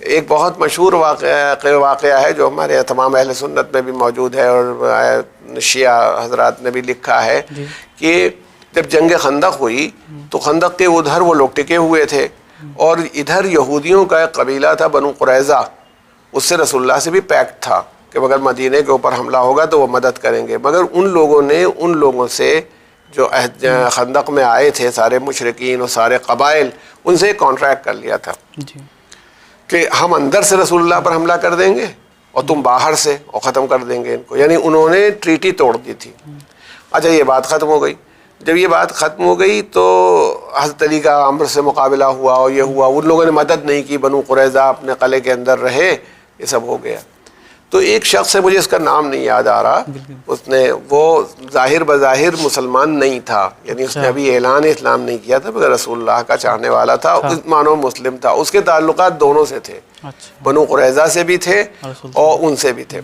ایک بہت مشہور واقعہ ہے جو ہمارے تمام اہل سنت میں بھی موجود ہے اور شیعہ حضرات نے بھی لکھا ہے کہ جب جنگ خندق ہوئی تو خندق کے ادھر وہ لوگ ٹکے ہوئے تھے اور ادھر یہودیوں کا ایک قبیلہ تھا بنو قریظہ، اس سے رسول اللہ سے بھی پیکٹ تھا کہ اگر مدینے کے اوپر حملہ ہوگا تو وہ مدد کریں گے، مگر ان لوگوں نے ان لوگوں سے جو خندق میں آئے تھے سارے مشرکین اور سارے قبائل، ان سے ایک کانٹریکٹ کر لیا تھا کہ ہم اندر سے رسول اللہ پر حملہ کر دیں گے اور تم باہر سے، اور ختم کر دیں گے ان کو، یعنی انہوں نے ٹریٹی توڑ دی تھی۔ اچھا یہ بات ختم ہو گئی، جب یہ بات ختم ہو گئی تو حضرت علی کا عمر سے مقابلہ ہوا اور یہ ہوا، ان لوگوں نے مدد نہیں کی، بنو قریظہ اپنے قلعے کے اندر رہے، یہ سب ہو گیا۔ تو ایک شخص ہے، مجھے اس کا نام نہیں یاد آ رہا، اس نے، وہ ظاہر بظاہر مسلمان نہیں تھا، یعنی اس نے ابھی اعلان اسلام نہیں کیا تھا، مگر رسول اللہ کا چاہنے والا تھا، اس معنی مسلم تھا، اس کے تعلقات دونوں سے تھے، بنو قریظہ سے بھی تھے اور ان سے بھی تھے۔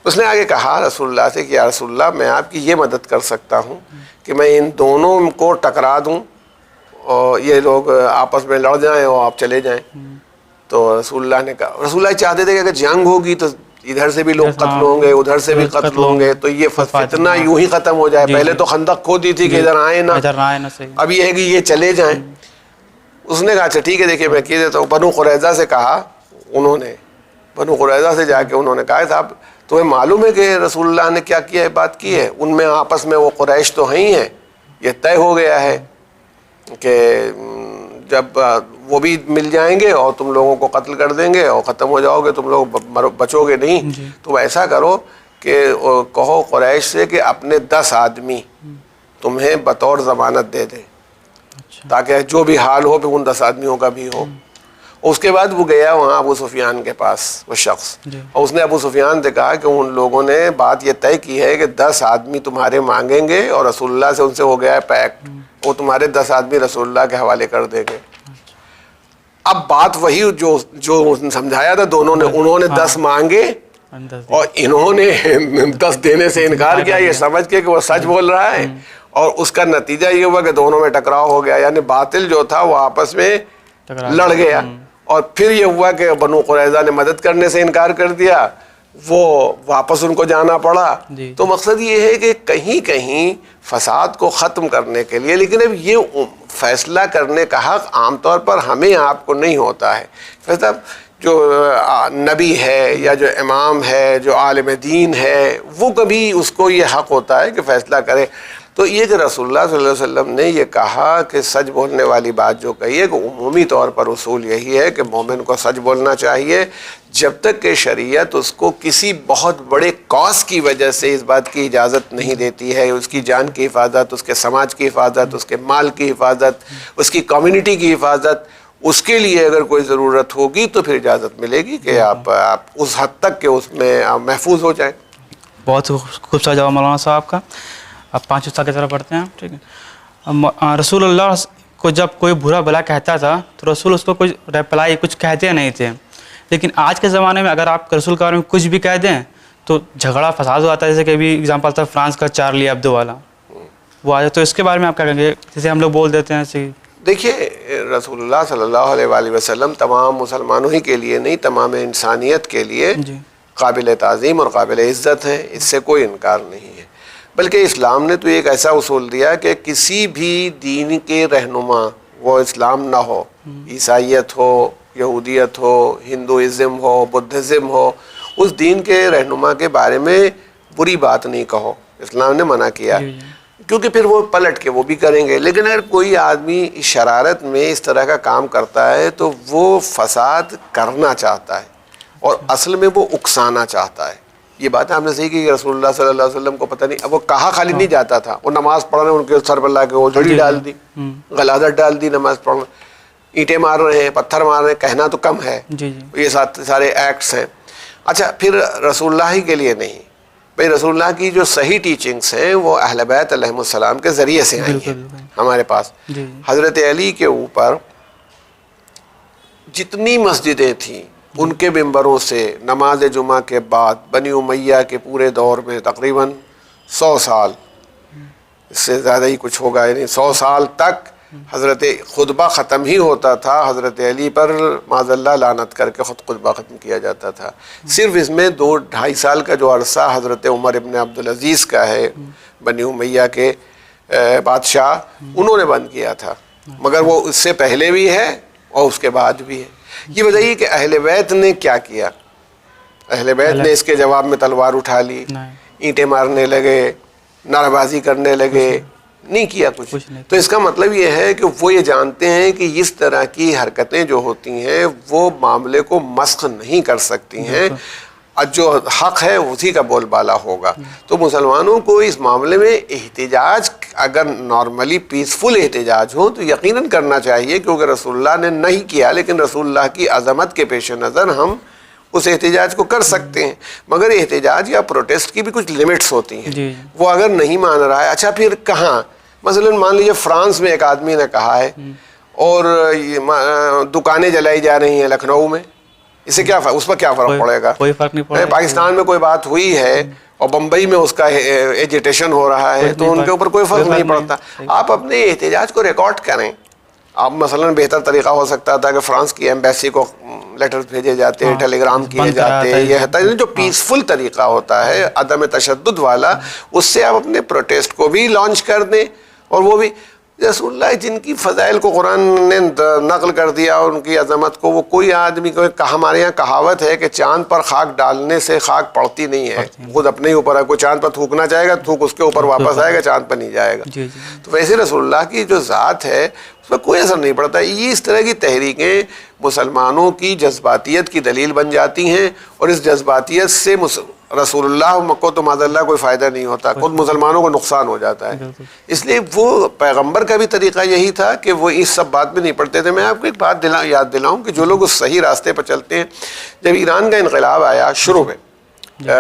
اس نے آگے کہا رسول اللہ سے کہ یا رسول اللہ میں آپ کی یہ مدد کر سکتا ہوں کہ میں ان دونوں کو ٹکرا دوں اور یہ لوگ آپس میں لڑ جائیں اور آپ چلے جائیں۔ تو رسول اللہ نے کہا، رسول اللہ چاہتے تھے کہ اگر جنگ ہوگی تو ادھر سے بھی لوگ قتل ہوں گے، ادھر سے بھی قتل ہوں گے، تو یہ فتنہ یوں ہی ختم ہو جائے۔ پہلے تو خندق کھودی تھی کہ ادھر آئیں نہ، اب یہ ہے کہ یہ چلے جائیں۔ اس نے کہا اچھا ٹھیک ہے، دیکھیے میں کہہ دیتا ہوں۔ بنو قریظہ سے کہا، انہوں نے بنو قریظہ سے جا کے انہوں نے کہا صاحب تمہیں معلوم ہے کہ رسول اللہ نے کیا کیا ہے، بات کی ہے، ان میں آپس میں وہ قریش تو ہیں ہی ہیں، یہ طے ہو گیا ہے کہ جب وہ بھی مل جائیں گے اور تم لوگوں کو قتل کر دیں گے اور ختم ہو جاؤ گے، تم لوگ بچو گے نہیں۔ تو ایسا کرو کہ کہو قریش سے کہ اپنے 10 آدمی تمہیں بطور ضمانت دے دیں، تاکہ جو بھی حال ہو پھر ان 10 آدمیوں کا بھی ہو۔ اس کے بعد وہ گیا وہاں ابو سفیان کے پاس، وہ شخص، اور اس نے ابو سفیان سے کہا کہ ان لوگوں نے بات یہ طے کی ہے کہ 10 آدمی تمہارے مانگیں گے اور رسول اللہ سے ان سے ہو گیا ہے پیکٹ، وہ تمہارے 10 آدمی رسول اللہ کے حوالے کر دیں گے۔ اب بات وہی جو سمجھایا تھا دونوں نے، انہوں نے 10 مانگے اور انہوں نے 10 دینے سے انکار کیا، یہ سمجھ کے کہ وہ سچ بول رہا ہے، اور اس کا نتیجہ یہ ہوا کہ دونوں میں ٹکراؤ ہو گیا، یعنی باطل جو تھا وہ آپس میں لڑ گیا۔ اور پھر یہ ہوا کہ بنو قریظہ نے مدد کرنے سے انکار کر دیا، وہ واپس ان کو جانا پڑا۔ تو مقصد یہ ہے کہ کہیں کہیں فساد کو ختم کرنے کے لیے، لیکن اب یہ فیصلہ کرنے کا حق عام طور پر ہمیں آپ کو نہیں ہوتا ہے۔ فیصلہ جو نبی ہے یا جو امام ہے، جو عالم دین ہے، وہ کبھی اس کو یہ حق ہوتا ہے کہ فیصلہ کرے۔ تو یہ کہ رسول اللہ صلی اللہ علیہ وسلم نے یہ کہا کہ سچ بولنے والی بات جو کہی ہے کہ عمومی طور پر اصول یہی ہے کہ مومن کو سچ بولنا چاہیے جب تک کہ شریعت اس کو کسی بہت بڑے کاز کی وجہ سے اس بات کی اجازت نہیں دیتی ہے، اس کی جان کی حفاظت، اس کے سماج کی حفاظت، اس کے مال کی حفاظت، اس کی کمیونٹی کی حفاظت، اس کے لیے اگر کوئی ضرورت ہوگی تو پھر اجازت ملے گی کہ آپ اس حد تک کہ اس میں محفوظ ہو جائیں۔ بہت خوبصورت جواب مولانا صاحب کا۔ اب 5 استاد کی طرف پڑھتے ہیں، ٹھیک ہے۔ رسول اللہ کو جب کوئی برا بلا کہتا تھا تو رسول اس کو کوئی ریپلائی کچھ کہتے نہیں تھے، لیکن آج کے زمانے میں اگر آپ رسول کے بارے میں کچھ بھی کہہ دیں تو جھگڑا فساد ہو جاتا ہے، جیسے کہ ابھی اگزامپل تھا فرانس کا چارلی ایبدو والا، وہ آیا، تو اس کے بارے میں آپ کیا کہیں گے؟ جیسے ہم لوگ بول دیتے ہیں ایسے۔ دیکھیے رسول اللہ صلی اللہ علیہ وآلہ وسلم تمام مسلمانوں ہی کے لیے نہیں، تمام انسانیت کے لیے قابل تعظیم اور قابل عزت ہیں، اس سے کوئی انکار نہیں ہے۔ بلکہ اسلام نے تو ایک ایسا اصول دیا کہ کسی بھی دین کے رہنما، وہ اسلام نہ ہو، عیسائیت ہو، یہودیت ہو، ہندوازم ہو، بدھزم ہو، اس دین کے رہنما کے بارے میں بری بات نہیں کہو، اسلام نے منع کیا، کیونکہ پھر وہ پلٹ کے وہ بھی کریں گے۔ لیکن اگر کوئی آدمی شرارت میں اس طرح کا کام کرتا ہے تو وہ فساد کرنا چاہتا ہے اور اصل میں وہ اکسانا چاہتا ہے۔ یہ بات آپ نے صحیح کی کہ رسول اللہ صلی اللہ علیہ وسلم کو پتہ نہیں، اب وہ کہا خالی نہیں جاتا تھا، وہ نماز پڑھ رہے ہیں ان کے سر پر لا کے وہ جھڑی ڈال دی، غلازت ڈال دی، نماز پڑھ رہے ہیں، اینٹیں مار رہے ہیں، پتھر مار رہے ہیں، کہنا تو کم ہے، یہ سارے ایکٹس ہیں۔ اچھا پھر رسول اللہ ہی کے لیے نہیں، بھئی رسول اللہ کی جو صحیح ٹیچنگز ہیں وہ اہل بیت علیہ السلام کے ذریعے سے آئی ہیں ہمارے پاس۔ حضرت علی کے اوپر جتنی مسجدیں تھیں ان کے ممبروں سے نماز جمعہ کے بعد بنی امیہ کے پورے دور میں تقریباً 100 سال، اس سے زیادہ ہی کچھ ہوگا، یعنی 100 سال تک حضرت خطبہ ختم ہی ہوتا تھا حضرت علی پر معاذ اللہ لعنت کر کے خود خطبہ ختم کیا جاتا تھا. صرف اس میں 2-2.5 سال کا جو عرصہ حضرت عمر ابن عبدالعزیز کا ہے, بنی امیہ کے بادشاہ, انہوں نے بند کیا تھا, مگر وہ اس سے پہلے بھی ہے اور اس کے بعد بھی ہے. یہ بتائیے کہ اہل بیت نے کیا کیا؟ اہل بیت نے اس کے جواب میں تلوار اٹھا لی, اینٹیں مارنے لگے, نعرہ بازی کرنے لگے, نہیں کیا کچھ. تو اس کا مطلب یہ ہے کہ وہ یہ جانتے ہیں کہ اس طرح کی حرکتیں جو ہوتی ہیں وہ معاملے کو مسخ نہیں کر سکتی ہیں, جو حق ہے اسی کا بول بالا ہوگا. تو مسلمانوں کو اس معاملے میں احتجاج اگر نارملی پیسفل احتجاج ہو تو یقیناً کرنا چاہیے, کیونکہ رسول اللہ نے نہیں کیا, لیکن رسول اللہ کی عظمت کے پیش نظر ہم اس احتجاج کو کر سکتے ہیں. مگر احتجاج یا پروٹیسٹ کی بھی کچھ لیمٹس ہوتی ہیں. وہ اگر نہیں مان رہا ہے, اچھا پھر کہاں, مثلا مان لیجیے فرانس میں ایک آدمی نے کہا ہے اور دکانیں جلائی جا رہی ہیں لکھنؤ میں, اس سے کیا اس پر کیا فرق پڑے گا؟ کوئی فرق نہیں پڑے گا. پاکستان میں کوئی بات ہوئی ہے اور بمبئی میں اس کا ایجیٹیشن ہو رہا ہے تو ان کے اوپر کوئی فرق نہیں پڑتا. آپ اپنے احتجاج کو ریکارڈ کریں. آپ مثلا بہتر طریقہ ہو سکتا تھا کہ فرانس کی ایمبیسی کو لیٹرز بھیجے جاتے, ٹیلی گرام کیے جاتے, یہ جو پیسفل طریقہ ہوتا ہے عدم تشدد والا, اس سے آپ اپنے پروٹیسٹ کو بھی لانچ کر دیں. اور وہ بھی رسول اللہ جن کی فضائل کو قرآن نے نقل کر دیا اور ان کی عظمت کو, وہ کوئی آدمی کو, ہمارے یہاں کہاوت ہے کہ چاند پر خاک ڈالنے سے خاک پڑتی نہیں ہے, خود اپنے ہی اوپر ہے. کوئی چاند پر تھوکنا چاہے گا, تھوک اس کے اوپر واپس آئے گا, چاند پر نہیں جائے گا. تو ویسے رسول اللہ کی جو ذات ہے اس پر کوئی اثر نہیں پڑتا. یہ اس طرح کی تحریکیں مسلمانوں کی جذباتیت کی دلیل بن جاتی ہیں, اور اس جذباتیت سے رسول اللہ کو تو معاذ اللہ کوئی فائدہ نہیں ہوتا, خود مسلمانوں کو نقصان ہو جاتا ہے. اس لیے وہ پیغمبر کا بھی طریقہ یہی تھا کہ وہ اس سب بات میں نہیں پڑتے تھے. میں آپ کو ایک بات یاد دلاؤں کہ جو لوگ اس صحیح راستے پر چلتے ہیں, جب ایران کا انقلاب آیا شروع میں,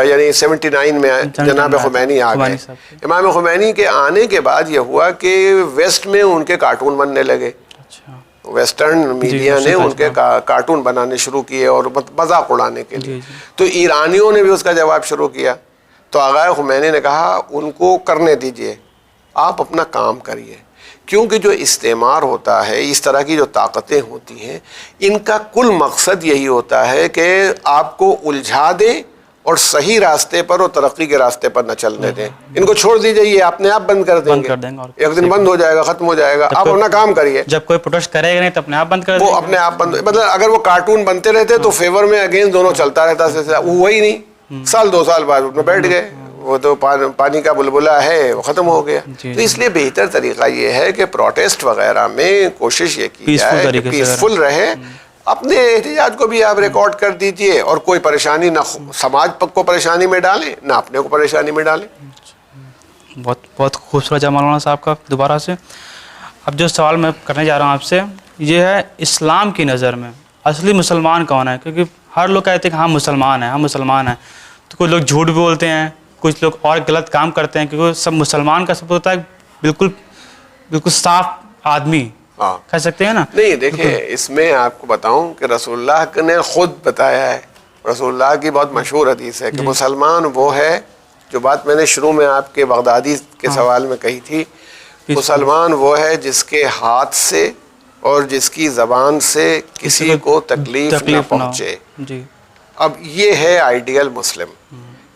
یعنی 79 میں جناب خمینی آ گئے. امام خمینی کے آنے کے بعد یہ ہوا کہ ویسٹ میں ان کے کارٹون بننے لگے. ویسٹرن میڈیا نے ان کے کارٹون بنانے شروع کیے اور مذاق اڑانے کے لیے. تو ایرانیوں نے بھی اس کا جواب شروع کیا. تو آغا خمینی نے کہا ان کو کرنے دیجئے, آپ اپنا کام کریے, کیونکہ جو استعمار ہوتا ہے, اس طرح کی جو طاقتیں ہوتی ہیں, ان کا کل مقصد یہی ہوتا ہے کہ آپ کو الجھا دیں اور صحیح راستے پر اور ترقی کے راستے پر نہ چلنے دیں. ان کو چھوڑ دیجئے, یہ اپنے آپ بند کر دیں گے, ایک دن بند ہو جائے گا, ختم ہو جائے گا. آپ اپنا کام کریے. جب کوئی پروٹیسٹ کرے گا نہیں تو اپنے آپ بند کر دیں, وہ اپنے آپ بند. مطلب اگر وہ کارٹون بنتے رہتے تو فیور میں اگینسٹ دونوں چلتا رہتا, وہی نہیں, سال 2 سال بعد میں بیٹھ گئے. وہ تو پانی کا بلبلا ہے, وہ ختم ہو گیا. تو اس لیے بہتر طریقہ یہ ہے کہ پروٹیسٹ وغیرہ میں کوشش یہ کی جائے کہ پیسفل رہے. اپنے احتجاج کو بھی آپ ریکارڈ کر دیجئے, اور کوئی پریشانی نہ سماج کو پریشانی میں ڈالیں نہ اپنے کو پریشانی میں ڈالیں. بہت بہت خوبصورت جواب مولانا صاحب کا دوبارہ سے. اب جو سوال میں کرنے جا رہا ہوں آپ سے, یہ ہے اسلام کی نظر میں اصلی مسلمان کون ہے؟ کیونکہ ہر لوگ کہتے ہیں کہ ہم مسلمان ہیں, ہم مسلمان ہیں. تو کچھ لوگ جھوٹ بھی بولتے ہیں, کچھ لوگ اور غلط کام کرتے ہیں, کیونکہ سب مسلمان کا سب ہوتا ہے بالکل صاف آدمی کہہ سکتے ہیں نا. نہیں دیکھیں, اس میں آپ کو بتاؤں کہ رسول اللہ نے خود بتایا ہے. رسول اللہ کی بہت مشہور حدیث ہے کہ مسلمان وہ ہے, جو بات میں نے شروع میں آپ کے بغدادی کے سوال میں کہی تھی, مسلمان وہ ہے جس کے ہاتھ سے اور جس کی زبان سے کسی کو تکلیف نہ پہنچے. اب یہ ہے آئیڈیل مسلم.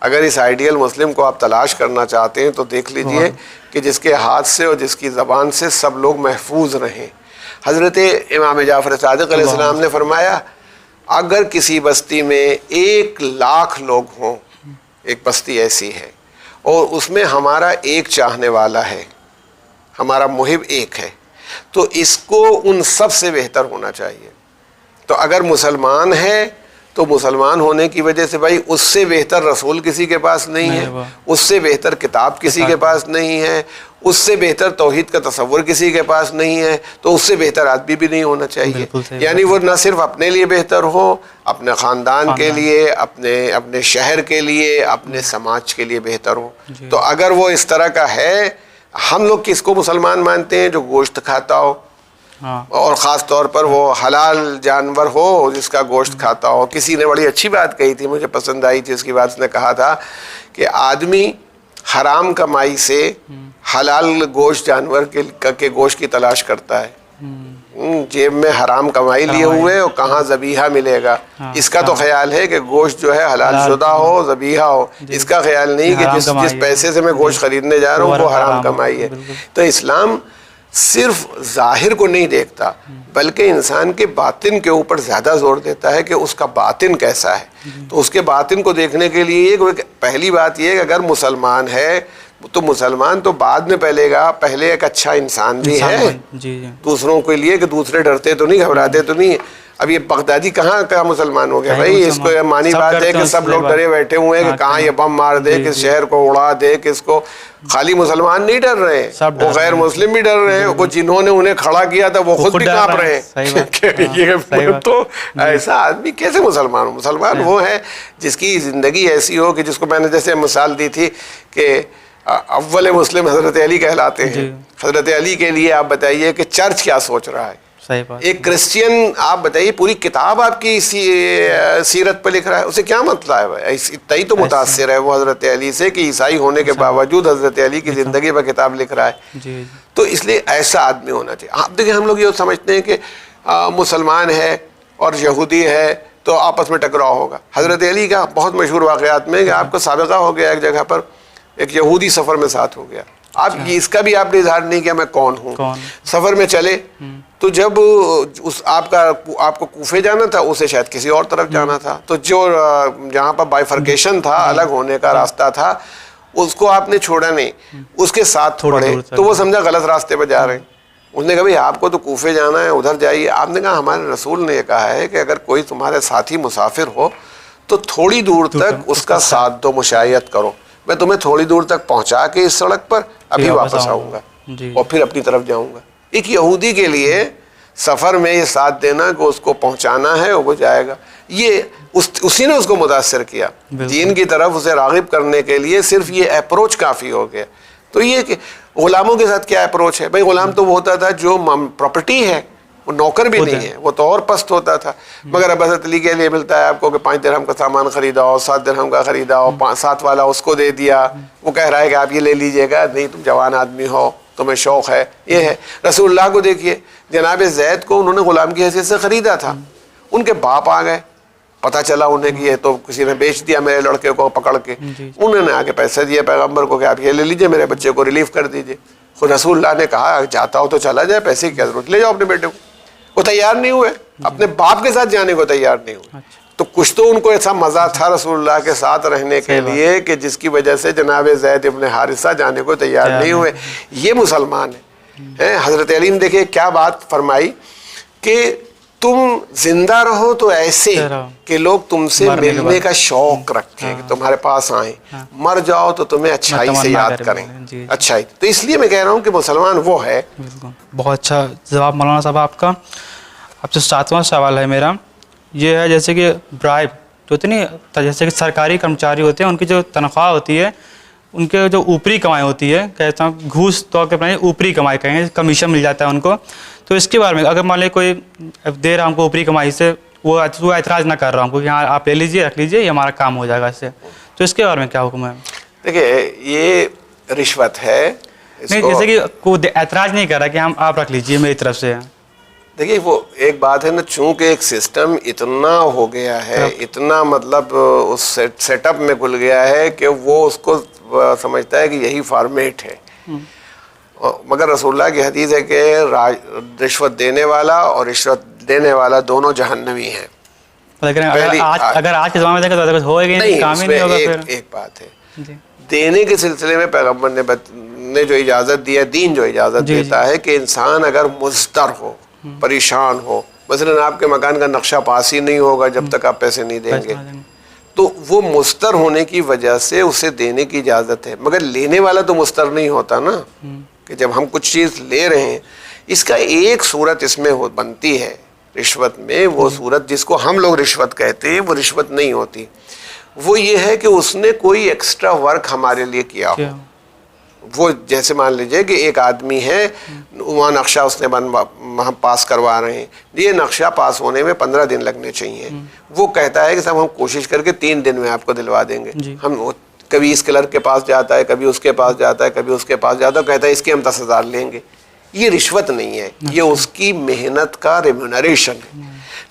اگر اس آئیڈیل مسلم کو آپ تلاش کرنا چاہتے ہیں تو دیکھ لیجئے کہ جس کے ہاتھ سے اور جس کی زبان سے سب لوگ محفوظ رہیں. حضرت امام جعفر صادق علیہ السلام نے فرمایا, اگر کسی بستی میں 1,00,000 لوگ ہوں, ایک بستی ایسی ہے, اور اس میں ہمارا ایک چاہنے والا ہے, ہمارا محب ایک ہے, تو اس کو ان سب سے بہتر ہونا چاہیے. تو اگر مسلمان ہے تو مسلمان ہونے کی وجہ سے بھائی اس سے بہتر رسول کسی کے پاس نہیں ہے, اس سے بہتر کتاب کسی کے پاس نہیں ہے, اس سے بہتر توحید کا تصور کسی کے پاس نہیں ہے, تو اس سے بہتر آدمی بھی نہیں ہونا چاہیے. یعنی وہ نہ صرف اپنے لیے بہتر ہو, اپنے خاندان کے لیے, اپنے شہر کے لیے, اپنے سماج کے لیے بہتر ہو. تو اگر وہ اس طرح کا ہے, ہم لوگ کس کو مسلمان مانتے ہیں؟ جو گوشت کھاتا ہو, اور خاص طور پر وہ حلال جانور ہو جس کا گوشت کھاتا ہو. کسی نے بڑی اچھی بات کہی تھی, مجھے پسند آئی تھی اس کی بات. اس نے کہا تھا کہ آدمی حرام کمائی سے حلال گوشت جانور کے گوشت کی تلاش کرتا ہے. جیب میں حرام کمائی لیے ہوئے اور کہاں ذبیحہ ملے گا, اس کا تو خیال ہے کہ گوشت جو ہے حلال شدہ ہو, ذبیحہ ہو. اس کا خیال نہیں کہ جس پیسے سے میں گوشت خریدنے جا رہا ہوں وہ حرام کمائی ہے. تو اسلام صرف ظاہر کو نہیں دیکھتا بلکہ انسان کے باطن کے اوپر زیادہ زور دیتا ہے کہ اس کا باطن کیسا ہے. تو اس کے باطن کو دیکھنے کے لیے پہلی بات یہ ہے کہ اگر مسلمان ہے تو مسلمان تو بعد میں پہلے ایک اچھا انسان بھی ہے دوسروں کے لیے, کہ دوسرے ڈرتے تو نہیں, گھبراتے تو نہیں. اب یہ بغدادی کہاں کا مسلمان ہو گیا بھائی, اس کو یہ مانی بات ہے کہ سب لوگ ڈرے بیٹھے ہوئے ہیں کہ کہاں یہ بم مار دے, کس شہر کو اڑا دے, کس کو. خالی مسلمان نہیں ڈر رہے, وہ غیر مسلم بھی ڈر رہے ہیں, وہ جنہوں نے انہیں کھڑا کیا تھا وہ خود بھی کانپ رہے ہیں. تو ایسا آدمی کیسے مسلمان ہو؟ مسلمان وہ ہے جس کی زندگی ایسی ہو کہ جس کو میں نے جیسے مثال دی تھی کہ اول مسلم حضرت علی کہلاتے ہیں. حضرت علی کے لیے آپ بتائیے کہ چرچ کیا سوچ رہا ہے. ایک کرسچین آپ بتائیے پوری کتاب آپ کی سیرت پہ لکھ رہا ہے, اسے کیا مطلب ہے؟ اتنا ہی تو متاثر ہے وہ حضرت علی سے کہ عیسائی ہونے کے باوجود حضرت علی کی زندگی پر کتاب لکھ رہا ہے. تو اس لیے ایسا آدمی ہونا چاہیے. آپ دیکھیں ہم لوگ یہ سمجھتے ہیں کہ مسلمان ہے اور یہودی ہے تو آپس میں ٹکراؤ ہوگا. حضرت علی کا بہت مشہور واقعات میں کہ آپ کو سابقہ ہو گیا, ایک جگہ پر ایک یہودی سفر میں ساتھ ہو گیا. آپ اس کا بھی آپ نے اظہار نہیں کیا میں کون ہوں. سفر میں چلے تو جب آپ کو کوفے جانا تھا, اسے شاید کسی اور طرف جانا تھا, تو جو جہاں پر بائیفرکیشن تھا, الگ ہونے کا راستہ تھا, اس کو آپ نے چھوڑا نہیں, اس کے ساتھ پڑھے تو وہ سمجھا غلط راستے پہ جا رہے ہیں. اس نے کہا بھائی آپ کو تو کوفے جانا ہے, ادھر جائیے. آپ نے کہا ہمارے رسول نے یہ کہا ہے کہ اگر کوئی تمہارے ساتھی مسافر ہو تو تھوڑی دور تک اس کا ساتھ دو, مشایعت کرو. میں تمہیں تھوڑی دور تک پہنچا کے اس سڑک پر ابھی واپس آؤں گا اور پھر اپنی طرف جاؤں گا. ایک یہودی کے لیے سفر میں یہ ساتھ دینا کہ اس کو پہنچانا ہے اور وہ جائے گا, یہ اسی نے اس کو متاثر کیا. دین کی طرف اسے راغب کرنے کے لیے صرف یہ اپروچ کافی ہو گیا. تو یہ کہ غلاموں کے ساتھ کیا اپروچ ہے بھائی؟ غلام تو وہ ہوتا تھا جو پراپرٹی ہے, وہ نوکر بھی نہیں ہے, وہ تو اور پست ہوتا تھا. مگر اب حضرت علی کے لیے ملتا ہے آپ کو کہ 5 درہم کا سامان خریدا ہو, 7 درہم کا خریدا ہو, 7 والا اس کو دے دیا. وہ کہہ رہا ہے کہ آپ یہ لے لیجئے گا, نہیں تم جوان آدمی ہو, تمہیں شوق ہے. یہ ہے رسول اللہ کو دیکھیے, جناب زید کو انہوں نے غلام کی حیثیت سے خریدا تھا. ان کے باپ آ گئے, پتہ چلا انہیں کہ یہ تو کسی نے بیچ دیا میرے لڑکے کو پکڑ کے. انہوں نے آگے پیسے دیے پیغمبر کو کہ آپ یہ لے لیجئے, میرے بچے کو ریلیف کر دیجئے. خود رسول اللہ نے کہا جاتا ہو تو چلا جائے, پیسے کی کیا ضرورت, لے جاؤ اپنے بیٹے کو. وہ تیار نہیں ہوئے, اپنے باپ کے ساتھ جانے کو تیار نہیں ہوئے. تو کچھ تو ان کو ایسا مزہ تھا رسول اللہ کے ساتھ رہنے کے لیے کہ جس کی وجہ سے جناب زید ابن حارثہ جانے کو تیار نہیں ہوئے. یہ مسلمان ہیں. حضرت علی نے دیکھے کیا بات فرمائی کہ تم زندہ رہو تو ایسے کہ لوگ تم سے ملنے کا شوق رکھیں, کہ تمہارے پاس آئیں. مر جاؤ تو تمہیں اچھائی سے یاد کریں, اچھائی. تو اس لیے میں کہہ رہا ہوں کہ مسلمان وہ ہے. بہت اچھا جواب مولانا صاحب آپ کا. اب جو 7واں سوال ہے میرا, یہ ہے جیسے کہ برائب جو ہوتی نہیں, جیسے کہ سرکاری کرمچاری ہوتے ہیں, ان کی جو تنخواہ ہوتی ہے, ان کے جو اوپری کمائی ہوتی ہے, کہتا ہوں گھوس طور پہ اوپری کمائی کہیں, کمیشن مل جاتا ہے ان کو. تو اس کے بارے میں اگر مان لیں کوئی دے رہا ہم کو اوپری کمائی سے, وہ اعتراض نہ کر رہا ہوں کہ ہاں آپ لے لیجیے, رکھ لیجیے, یہ ہمارا کام ہو جائے گا اس سے, تو اس کے بارے میں کیا حکم ہے؟ دیکھیے یہ رشوت ہے. نہیں جیسے کہ کوئی اعتراض نہیں کر رہا کہ ہم آپ رکھ لیجیے میری طرف سے. دیکھیے وہ ایک بات ہے نا, چونکہ ایک سسٹم اتنا ہو گیا ہے, اتنا مطلب اس سیٹ اپ میں گل گیا ہے کہ وہ اس کو سمجھتا ہے کہ یہی فارمیٹ ہے. مگر رسول اللہ کی حدیث ہے کہ رشوت دینے والا اور رشوت دینے والا دونوں جہنمی ہیں. اگر آج کے زمانے میں دیکھیں تو ہو گی نہیں, کام ہی نہیں ہوگا. ایک بات ہے دینے کے سلسلے میں پیغمبر نے جو اجازت دی ہے, دین جو اجازت دیتا ہے کہ انسان اگر مضطر ہو, پریشان ہو, مثلا آپ کے مکان کا نقشہ پاس ہی نہیں ہوگا جب تک آپ پیسے نہیں دیں گے, تو وہ مضطر ہونے کی وجہ سے اسے دینے کی اجازت ہے. مگر لینے والا تو مضطر نہیں ہوتا نا, کہ جب ہم کچھ چیز لے رہے ہیں, اس کا ایک صورت اس میں بنتی ہے رشوت میں, وہ صورت جس کو ہم لوگ رشوت کہتے ہیں وہ رشوت نہیں ہوتی. وہ یہ ہے کہ اس نے کوئی ایکسٹرا ورک ہمارے لیے کیا ہو. وہ جیسے مان لیجئے کہ ایک آدمی ہے, وہاں نقشہ اس نے ہم پاس کروا رہے ہیں, یہ نقشہ پاس ہونے میں 15 دن لگنے چاہیے. وہ کہتا ہے کہ صاحب ہم کوشش کر کے 3 دن میں آپ کو دلوا دیں گے. ہم کبھی اس کلرک کے پاس جاتا ہے, کبھی اس کے پاس جاتا ہے, کبھی اس کے پاس جاتا ہے, کہتا ہے اس کے ہم 10,000 لیں گے. یہ رشوت نہیں ہے, یہ اس کی محنت کا ریمونریشن ہے.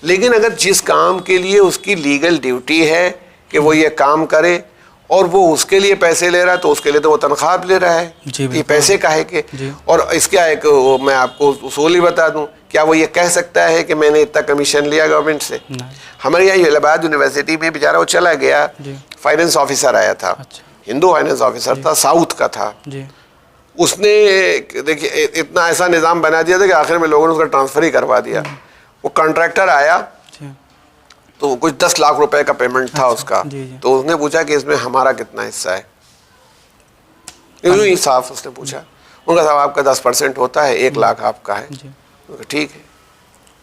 لیکن اگر جس کام کے لیے اس کی لیگل ڈیوٹی ہے کہ وہ یہ کام کرے اور وہ اس کے لیے پیسے لے رہا ہے, تو اس کے لیے تو وہ تنخواہ لے رہا ہے. یہ پیسے کا ہے کہ اور اس کا ایک میں آپ کو اصول ہی بتا دوں, کیا وہ یہ کہہ سکتا ہے کہ میں نے اتنا کمیشن لیا گورنمنٹ سے؟ ہمارے یہاں الہ آباد یونیورسٹی میں بیچارہ وہ چلا گیا, فائنینس آفیسر آیا تھا, ہندو فائنینس آفیسر تھا, ساؤتھ کا تھا. اس نے دیکھیے اتنا ایسا نظام بنا دیا تھا کہ آخر میں لوگوں نے اس کا ٹرانسفر ہی کروا دیا. وہ کانٹریکٹر آیا تو کچھ 10 لاکھ روپے کا پیمنٹ تھا اس کا, تو اس نے پوچھا کہ اس میں ہمارا کتنا حصہ ہے. صاف اس نے پوچھا, ان کا صاحب آپ کا 10% ہوتا ہے, 1 لاکھ آپ کا ہے. ٹھیک ہے,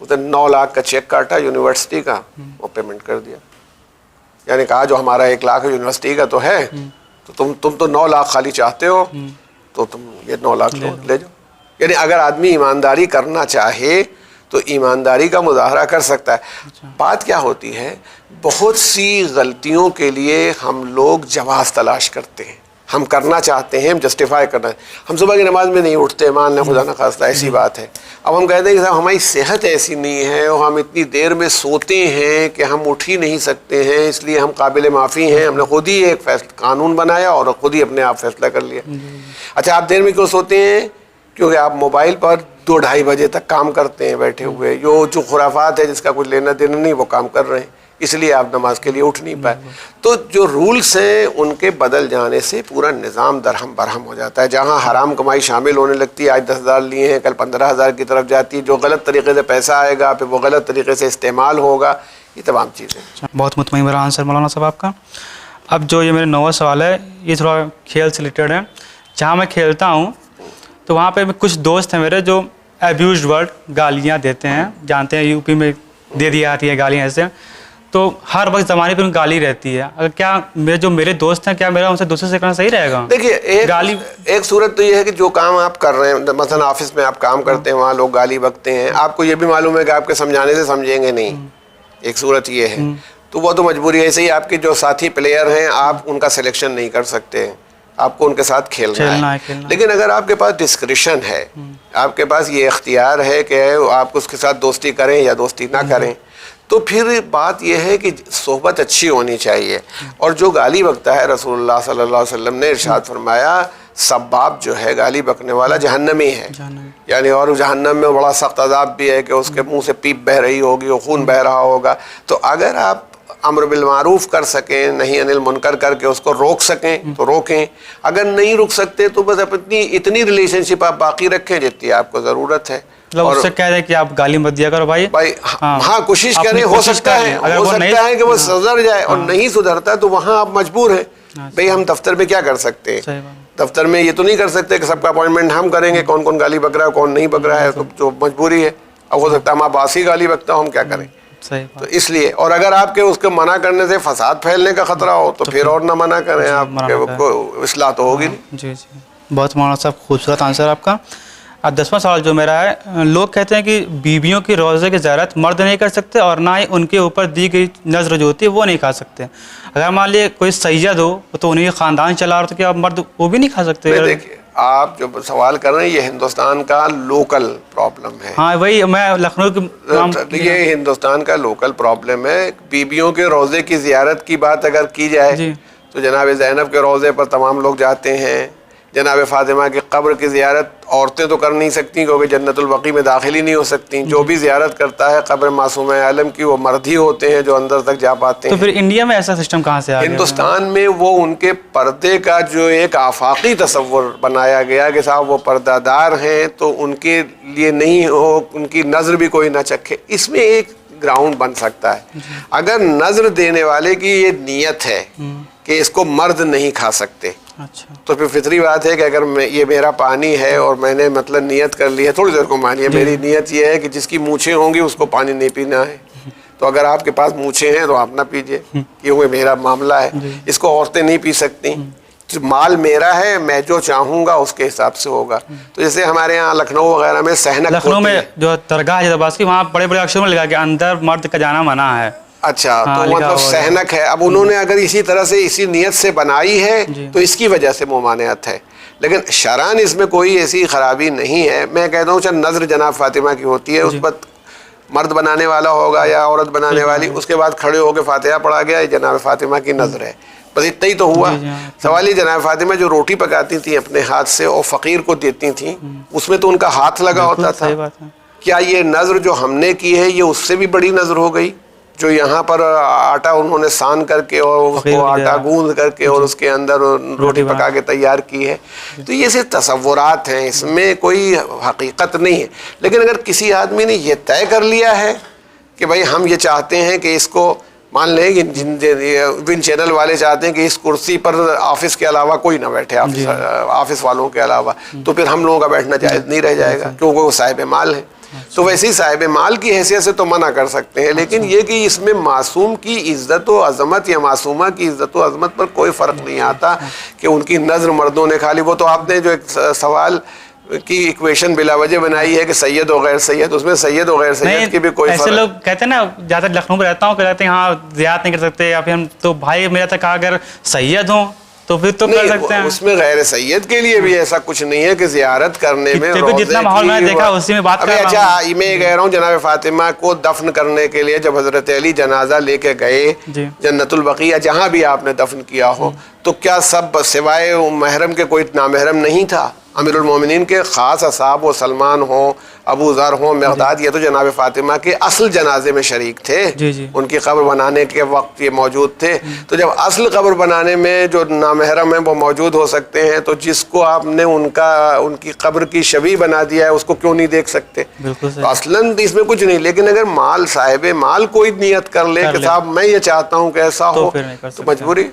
اس نے 9 لاکھ کا چیک کاٹا یونیورسٹی کا, وہ پیمنٹ کر دیا. یعنی کہا جو ہمارا 1 لاکھ یونیورسٹی کا تو ہے, تو تم تو 9 لاکھ خالی چاہتے ہو, تو تم یہ 9 لاکھ لے جاؤ. یعنی اگر آدمی ایمانداری کرنا چاہے تو ایمانداری کا مظاہرہ کر سکتا ہے. بات کیا ہوتی ہے, بہت سی غلطیوں کے لیے ہم لوگ جواز تلاش کرتے ہیں, ہم کرنا چاہتے ہیں, ہم جسٹیفائی کرنا ہے. ہم صبح کی نماز میں نہیں اٹھتے, مان لیں خدا نخواستہ ایسی بات ہے. اب ہم کہتے ہیں کہ صاحب ہماری صحت ایسی نہیں ہے اور ہم اتنی دیر میں سوتے ہیں کہ ہم اٹھ ہی نہیں سکتے ہیں, اس لیے ہم قابل معافی ہیں, ہم نے خود ہی ایک قانون بنایا اور خود ہی اپنے آپ فیصلہ کر لیا. اچھا آپ دیر میں کیوں سوتے ہیں؟ کیونکہ آپ موبائل پر 2-2:30 بجے تک کام کرتے ہیں بیٹھے ہوئے, جو خرافات ہے جس کا کچھ لینا دینا نہیں وہ کام کر رہے ہیں, اس لیے آپ نماز کے لیے اٹھ نہیں پائے. تو جو رولز ہیں ان کے بدل جانے سے پورا نظام درہم برہم ہو جاتا ہے. جہاں حرام کمائی شامل ہونے لگتی ہے, آج 10,000 لیے ہیں کل 15,000 کی طرف جاتی ہے, جو غلط طریقے سے پیسہ آئے گا پھر وہ غلط طریقے سے استعمال ہوگا, یہ تمام چیزیں. بہت مطمئن رہا آنسر مولانا صاحب آپ کا. اب جو یہ میرا نواں سوال ہے یہ تھوڑا کھیل سے ریلیٹڈ ہے. جہاں میں کھیلتا ہوں تو وہاں پہ کچھ دوست ہیں میرے جو ایبیوزڈ ورڈ گالیاں دیتے ہیں, جانتے ہیں یو پی میں دے دی جاتی ہے گالیاں ایسے, تو ہر وقت زمانے پہ ان گالی رہتی ہے. اگر کیا میرے دوست ہیں, کیا میرا ان سے دوسرے سے کرنا صحیح رہے گا؟ دیکھیے ایک صورت تو یہ ہے کہ جو کام آپ کر رہے ہیں, مثلا آفس میں آپ کام کرتے ہیں, وہاں لوگ گالی بکتے ہیں, آپ کو یہ بھی معلوم ہے کہ آپ کے سمجھانے سے سمجھیں گے نہیں, ایک صورت یہ ہے, تو وہ تو مجبوری ہے. ایسے ہی آپ کے جو ساتھی پلیئر ہیں آپ ان کا سلیکشن نہیں کر سکتے, آپ کو ان کے ساتھ کھیلنا ہے. لیکن اگر آپ کے پاس ڈسکریشن ہے, آپ کے پاس یہ اختیار ہے کہ آپ اس کے ساتھ دوستی کریں یا دوستی نہ کریں, تو پھر بات یہ ہے کہ صحبت اچھی ہونی چاہیے. اور جو گالی بکتا ہے, رسول اللہ صلی اللہ علیہ وسلم نے ارشاد فرمایا سباب جو ہے گالی بکنے والا جہنمی ہے. یعنی اور جہنم میں بڑا سخت عذاب بھی ہے کہ اس کے منہ سے پیپ بہہ رہی ہوگی اور خون بہہ رہا ہوگا. تو اگر آپ امر بالمعروف کر سکیں, نہیں انل منکر کر کے اس کو روک سکیں تو روکیں. اگر نہیں روک سکتے تو بس اتنی ریلیشن شپ آپ باقی رکھیں جتنی آپ کو ضرورت ہے. اور اس سے کہہ دیں کہ آپ گالی مت دیا کرو بھائی. ہاں کوشش کریں, ہو سکتا ہے کہ وہ سدھر جائے, اور نہیں سدھرتا تو وہاں آپ مجبور ہیں. بھئی ہم دفتر میں کیا کر سکتے ہیں, دفتر میں یہ تو نہیں کر سکتے کہ سب کا اپوائنٹمنٹ ہم کریں گے, کون کون گالی بک رہا ہے کون نہیں بک رہا ہے, تو جو مجبوری ہے. اب ہو سکتا ہے ہم باسی گالی بکتا ہوں, ہم کیا کریں. تو اس لیے, اور اگر آپ کے اس کے منع کرنے سے فساد پھیلنے کا خطرہ ہو تو پھر اور نہ منع کریں آپ, اصلاح تو ہوگی نہیں. جی جی, بہت مولانا صاحب خوبصورت آنسر آپ کا. اب 10واں سوال جو میرا ہے, لوگ کہتے ہیں کہ بیویوں کی روزے کی زیارت مرد نہیں کر سکتے اور نہ ہی ان کے اوپر دی گئی نظر جو ہوتی ہے وہ نہیں کھا سکتے. اگر مان لیے کوئی سید ہو تو انہیں خاندان چلا رہا, تو کیا مرد وہ بھی نہیں کھا سکتے؟ دیکھیے آپ جو سوال کر رہے ہیں یہ ہندوستان کا لوکل پرابلم ہے. ہاں وہی میں لکھنؤ کی, یہ ہندوستان کا لوکل پرابلم ہے. بیویوں کے روزے کی زیارت کی بات اگر کی جائے تو جناب زینب کے روزے پر تمام لوگ جاتے ہیں. جناب فاطمہ کی قبر کی زیارت عورتیں تو کر نہیں سکتی کیونکہ جنت البقیع میں داخل ہی نہیں ہو سکتی. جو بھی زیارت کرتا ہے قبر معصومہ عالم کی وہ مرد ہی ہوتے ہیں جو اندر تک جا پاتے ہیں. تو پھر انڈیا میں ایسا سسٹم کہاں سے آ گیا؟ ہندوستان میں وہ ان کے پردے کا جو ایک آفاقی تصور بنایا گیا کہ صاحب وہ پردہ دار ہیں تو ان کے لیے نہیں ہو, ان کی نظر بھی کوئی نہ چکھے. اس میں ایک گراؤنڈ بن سکتا ہے اگر نظر دینے والے کی یہ نیت ہے کہ اس کو مرد نہیں کھا سکتے, تو پھر فطری بات ہے کہ اگر یہ میرا پانی ہے اور میں نے مطلب نیت کر لی ہے, تھوڑی دیر کو مانیے میری نیت یہ ہے کہ جس کی مونچھیں ہوں گی اس کو پانی نہیں پینا ہے, تو اگر آپ کے پاس مونچھیں ہیں تو آپ نہ پیجئے, یہ میرا معاملہ ہے. اس کو عورتیں نہیں پی سکتی, مال میرا ہے, میں جو چاہوں گا اس کے حساب سے ہوگا. تو جیسے ہمارے یہاں لکھنؤ وغیرہ میں سہنک, لکھنؤ میں جو درگاہ ہے عباس کی, وہاں بڑے بڑے اکشر میں لگا کہ اندر مرد کا جانا منع ہے. اچھا تو مطلب سہنک ہے. اب انہوں نے اگر اسی طرح سے اسی نیت سے بنائی ہے تو اس کی وجہ سے ممانعت ہے, لیکن شرعاً اس میں کوئی ایسی خرابی نہیں ہے. میں کہتا ہوں چل نظر جناب فاطمہ کی ہوتی ہے, اس پر مرد بنانے والا ہوگا یا عورت بنانے والی, اس کے بعد کھڑے ہو کے فاتحہ پڑھا گیا, یہ جناب فاطمہ کی نظر ہے, بس اتنا ہی تو ہوا. سوال یہ جناب فاطمہ جو روٹی پکاتی تھیں اپنے ہاتھ سے اور فقیر کو دیتی تھیں, اس میں تو ان کا ہاتھ لگا ہوتا تھا. کیا یہ نظر جو ہم نے کی ہے یہ اس سے بھی بڑی نظر ہو گئی, جو یہاں پر آٹا انہوں نے سان کر کے اور اس کو آٹا گوندھ کر کے اور اس کے اندر روٹی پکا کے تیار کی ہے؟ تو یہ صرف تصورات ہیں, اس میں کوئی حقیقت نہیں ہے. لیکن اگر کسی آدمی نے یہ طے کر لیا ہے کہ بھائی ہم یہ چاہتے ہیں کہ اس کو, مان لیں ون چینل والے چاہتے ہیں کہ اس کرسی پر آفس کے علاوہ کوئی نہ بیٹھے, آفس والوں کے علاوہ, تو پھر ہم لوگوں کا بیٹھنا جائز نہیں رہ جائے گا کیونکہ وہ صاحب مال ہے. تو ویسے ہی صاحب مال کی حیثیت سے تو منع کر سکتے ہیں, لیکن یہ کہ اس میں معصوم کی عزت و عظمت یا معصومہ کی عزت و عظمت پر کوئی فرق نہیں آتا کہ ان کی نظر مردوں نے کھا لی. وہ تو آپ نے جو ایک سوال کی ایکویشن بلا وجہ بنائی ہے کہ سید و غیر سید, اس میں سید و غیر سید کی بھی کوئی فرق. ایسے لوگ کہتے ہیں نا, زیادہ لکھنؤ میں رہتا ہوں, کہتے ہیں ہاں زیارت نہیں کر سکتے, یا پھر ہم تو بھائی میرا تک اگر سید ہوں تو پھر تو کر سکتے ہیں. اس میں غیر سید کے لیے بھی ایسا کچھ نہیں ہے کہ زیارت کرنے میں جتنا ماحول میں نے دیکھا اسی میں بات کر رہا ہوں. اچھا میں یہ کہہ رہا ہوں جناب فاطمہ کو دفن کرنے کے لیے جب حضرت علی جنازہ لے کے گئے جنت البقیع یا جہاں بھی آپ نے دفن کیا ہو, تو کیا سب سوائے محرم کے کوئی نامحرم نہیں تھا؟ امیر المومنین کے خاص اصحاب و سلمان ہوں, ابو ذر ہوں, مقداد, یہ تو جناب فاطمہ کے اصل جنازے میں شریک تھے, ان کی قبر بنانے کے وقت یہ موجود تھے. تو جب اصل قبر بنانے میں جو نامحرم ہیں وہ موجود ہو سکتے ہیں, تو جس کو آپ نے ان کی قبر کی شبیہ بنا دیا ہے اس کو کیوں نہیں دیکھ سکتے؟ تو اصلاً اس میں کچھ نہیں. لیکن اگر مال صاحب مال کوئی نیت کر لے کہ صاحب میں یہ چاہتا ہوں کہ ایسا ہو, تو مجبوری,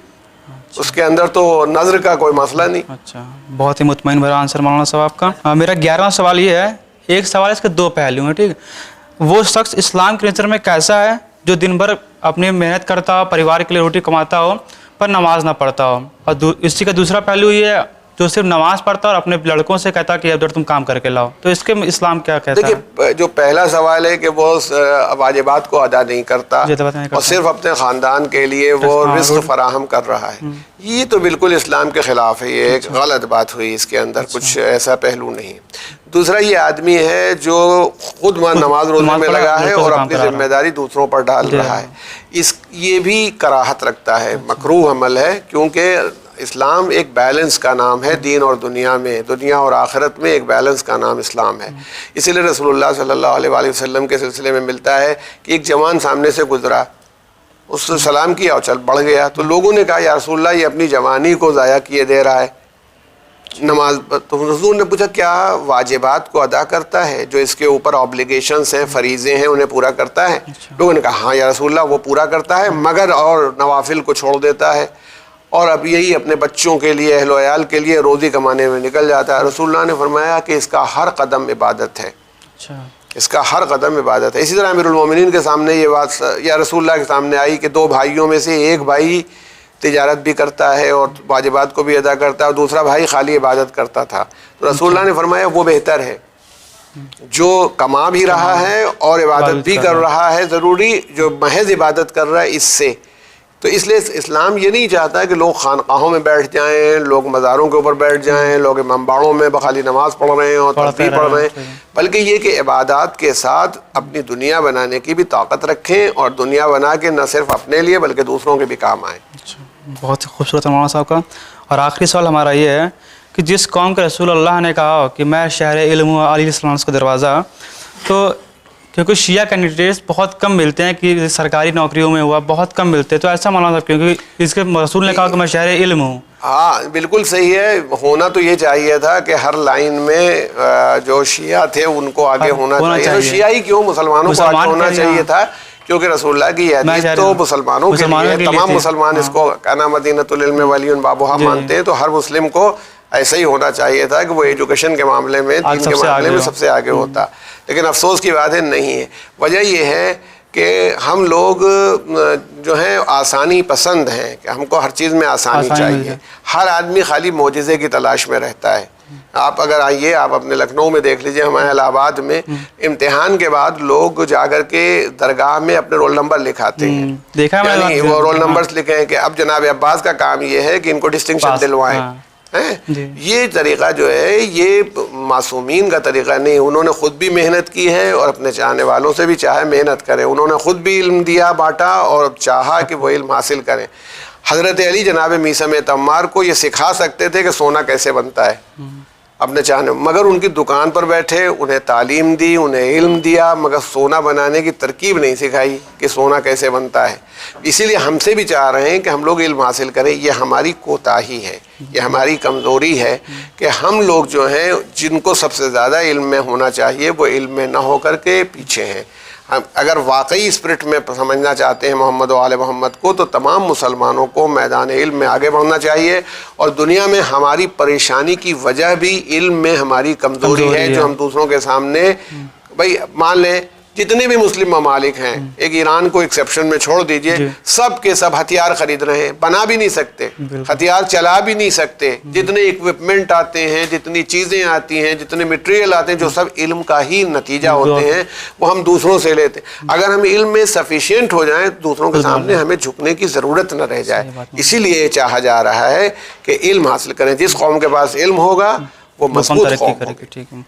اس کے اندر تو نظر کا کوئی مسئلہ نہیں. اچھا, بہت ہی مطمئن بھرا آنسر مولانا صاحب آپ کا. میرا 11واں سوال یہ ہے, ایک سوال اس کے دو پہلو ہیں, ٹھیک. وہ شخص اسلام کے نظر میں کیسا ہے جو دن بھر اپنی محنت کرتا ہو, پریوار کے لیے روٹی کماتا ہو, پر نماز نہ پڑھتا ہو؟ اور اسی کا دوسرا پہلو یہ ہے جو صرف نماز پڑھتا اور اپنے لڑکوں سے کہتا کہ ادھر تم کام کر کے لاؤ, تو اس کے اسلام کیا کہتا ہے؟ دیکھیے, جو پہلا سوال ہے کہ وہ واجبات کو ادا نہیں کرتا اور صرف اپنے خاندان کے لیے وہ رزق فراہم کر رہا ہے, یہ تو بالکل اسلام کے خلاف ہے, یہ ایک غلط بات ہوئی, اس کے اندر کچھ ایسا پہلو نہیں. دوسرا یہ آدمی ہے جو خود نماز روزے میں لگا ہے اور اپنی ذمہ داری دوسروں پر ڈال رہا ہے, یہ بھی کراہت رکھتا ہے, مکروہ عمل ہے, کیونکہ اسلام ایک بیلنس کا نام ہے. دین اور دنیا میں, دنیا اور آخرت میں ایک بیلنس کا نام اسلام ہے. اسی لیے رسول اللہ صلی اللہ علیہ وآلہ وسلم کے سلسلے میں ملتا ہے کہ ایک جوان سامنے سے گزرا, اس سے سلام کیا اور چل بڑھ گیا, تو لوگوں نے کہا یا رسول اللہ یہ اپنی جوانی کو ضائع کیے دے رہا ہے نماز. تو رسول نے پوچھا کیا واجبات کو ادا کرتا ہے, جو اس کے اوپر آبلیگیشنس ہیں, فریضے ہیں, انہیں پورا کرتا ہے؟ لوگوں نے کہا ہاں یا رسول اللہ وہ پورا کرتا ہے, مگر اور نوافل کو چھوڑ دیتا ہے, اور اب یہی اپنے بچوں کے لیے, اہل و عیال کے لیے روزی کمانے میں نکل جاتا ہے. رسول اللہ نے فرمایا کہ اس کا ہر قدم عبادت ہے, اس کا ہر قدم عبادت ہے. اسی طرح امیر المومنین کے سامنے یہ بات یا رسول اللہ کے سامنے آئی کہ دو بھائیوں میں سے ایک بھائی تجارت بھی کرتا ہے اور واجبات کو بھی ادا کرتا ہے, اور دوسرا بھائی خالی عبادت کرتا تھا. تو رسول اللہ نے فرمایا وہ بہتر ہے جو کما بھی رہا ہے اور عبادت بھی کر رہا ہے, ضروری جو محض عبادت کر رہا ہے اس سے. تو اس لیے اسلام یہ نہیں چاہتا کہ لوگ خانقاہوں میں بیٹھ جائیں, لوگ مزاروں کے اوپر بیٹھ جائیں, لوگ امام باڑوں میں بخالی نماز پڑھ رہے ہیں اور تسبیح پڑھ رہے ہیں, بلکہ یہ کہ عبادات کے ساتھ اپنی دنیا بنانے کی بھی طاقت رکھیں, اور دنیا بنا کے نہ صرف اپنے لیے بلکہ دوسروں کے بھی کام آئیں. بہت خوبصورت ہے مولانا صاحب کا. اور آخری سوال ہمارا یہ ہے کہ جس قوم کے رسول اللہ نے کہا کہ میں شہر علم ہوں, علیہ السلام کا دروازہ, تو کیونکہ شیعہ کینڈیڈیٹس بہت کم ملتے ہیں کہ سرکاری نوکریوں میں ہوا بہت کم ملتے ہیں, تو ایسا مولانا صاحب کیونکہ اس کے رسول نے کہا کہ میں شہر علم ہوں. ہاں بالکل صحیح ہے, ہونا تو یہ چاہیے تھا کہ ہر لائن میں جو شیعہ تھے ان کو آگے ہونا چاہیے. شیعہ ہی کیوں, مسلمانوں کو آگے ہونا چاہیے تھا, کیونکہ رسول اللہ کی حدیث تو مسلمانوں کے لیے, تمام مسلمان اس کو کانا مدینۃ العلم ولی بابوہا مانتے ہیں, تو ہر مسلم کو ایسا ہی ہونا چاہیے تھا کہ وہ ایجوکیشن کے معاملے میں, دین کے معاملے میں سب سے آگے ہوتا. لیکن افسوس کی بات ہے نہیں ہے. وجہ یہ ہے کہ ہم لوگ جو ہیں آسانی پسند ہیں، کہ ہم کو ہر چیز میں آسانی چاہیے. ہر آدمی خالی معجزے کی تلاش میں رہتا ہے. آپ اگر آئیے، آپ اپنے لکھنؤ میں دیکھ لیجئے، ہمارے الہ آباد میں امتحان کے بعد لوگ جا کر کے درگاہ میں اپنے رول نمبر لکھاتے ہیں. یعنی وہ رول نمبرز لکھے ہیں کہ اب جناب عباس کا کام یہ ہے کہ ان کو ڈسٹنکشن دلوائیں. یہ طریقہ جو ہے یہ معصومین کا طریقہ نہیں. انہوں نے خود بھی محنت کی ہے اور اپنے چاہنے والوں سے بھی چاہے محنت کریں. انہوں نے خود بھی علم دیا، بانٹا، اور چاہا کہ وہ علم حاصل کریں. حضرت علی جناب میثم تمار کو یہ سکھا سکتے تھے کہ سونا کیسے بنتا ہے اپنے چاہنے، مگر ان کی دکان پر بیٹھے، انہیں تعلیم دی، انہیں علم دیا، مگر سونا بنانے کی ترکیب نہیں سکھائی کہ سونا کیسے بنتا ہے. اسی لیے ہم سے بھی چاہ رہے ہیں کہ ہم لوگ علم حاصل کریں. یہ ہماری کوتاہی ہے، یہ ہماری کمزوری ہے کہ ہم لوگ جو ہیں جن کو سب سے زیادہ علم میں ہونا چاہیے وہ علم میں نہ ہو کر کے پیچھے ہیں. اگر واقعی اسپرٹ میں سمجھنا چاہتے ہیں محمد و آل محمد کو، تو تمام مسلمانوں کو میدان علم میں آگے بڑھنا چاہیے. اور دنیا میں ہماری پریشانی کی وجہ بھی علم میں ہماری کمزوری ہے، جو ہم دوسروں کے سامنے، بھائی مان لیں جتنے بھی مسلم ممالک ہیں، ایک ایران کو ایکسیپشن میں چھوڑ دیجئے، سب کے سب ہتھیار خرید رہے ہیں، بنا بھی نہیں سکتے، ہتھیار چلا بھی نہیں سکتے. جتنے اکوپمنٹ آتے ہیں، جتنی چیزیں آتی ہیں، جتنے میٹیریل آتے ہیں، جو سب علم کا ہی نتیجہ ہوتے ہیں، وہ ہم دوسروں سے لیتے ہیں. اگر ہم علم میں سفیشینٹ ہو جائیں، دوسروں کے سامنے ہمیں جھکنے کی ضرورت نہ رہ جائے. اسی لیے یہ چاہا جا رہا ہے کہ علم حاصل کریں. جس قوم کے پاس علم ہوگا وہ مضبوط قوم ہوگی. ٹھیک ہے.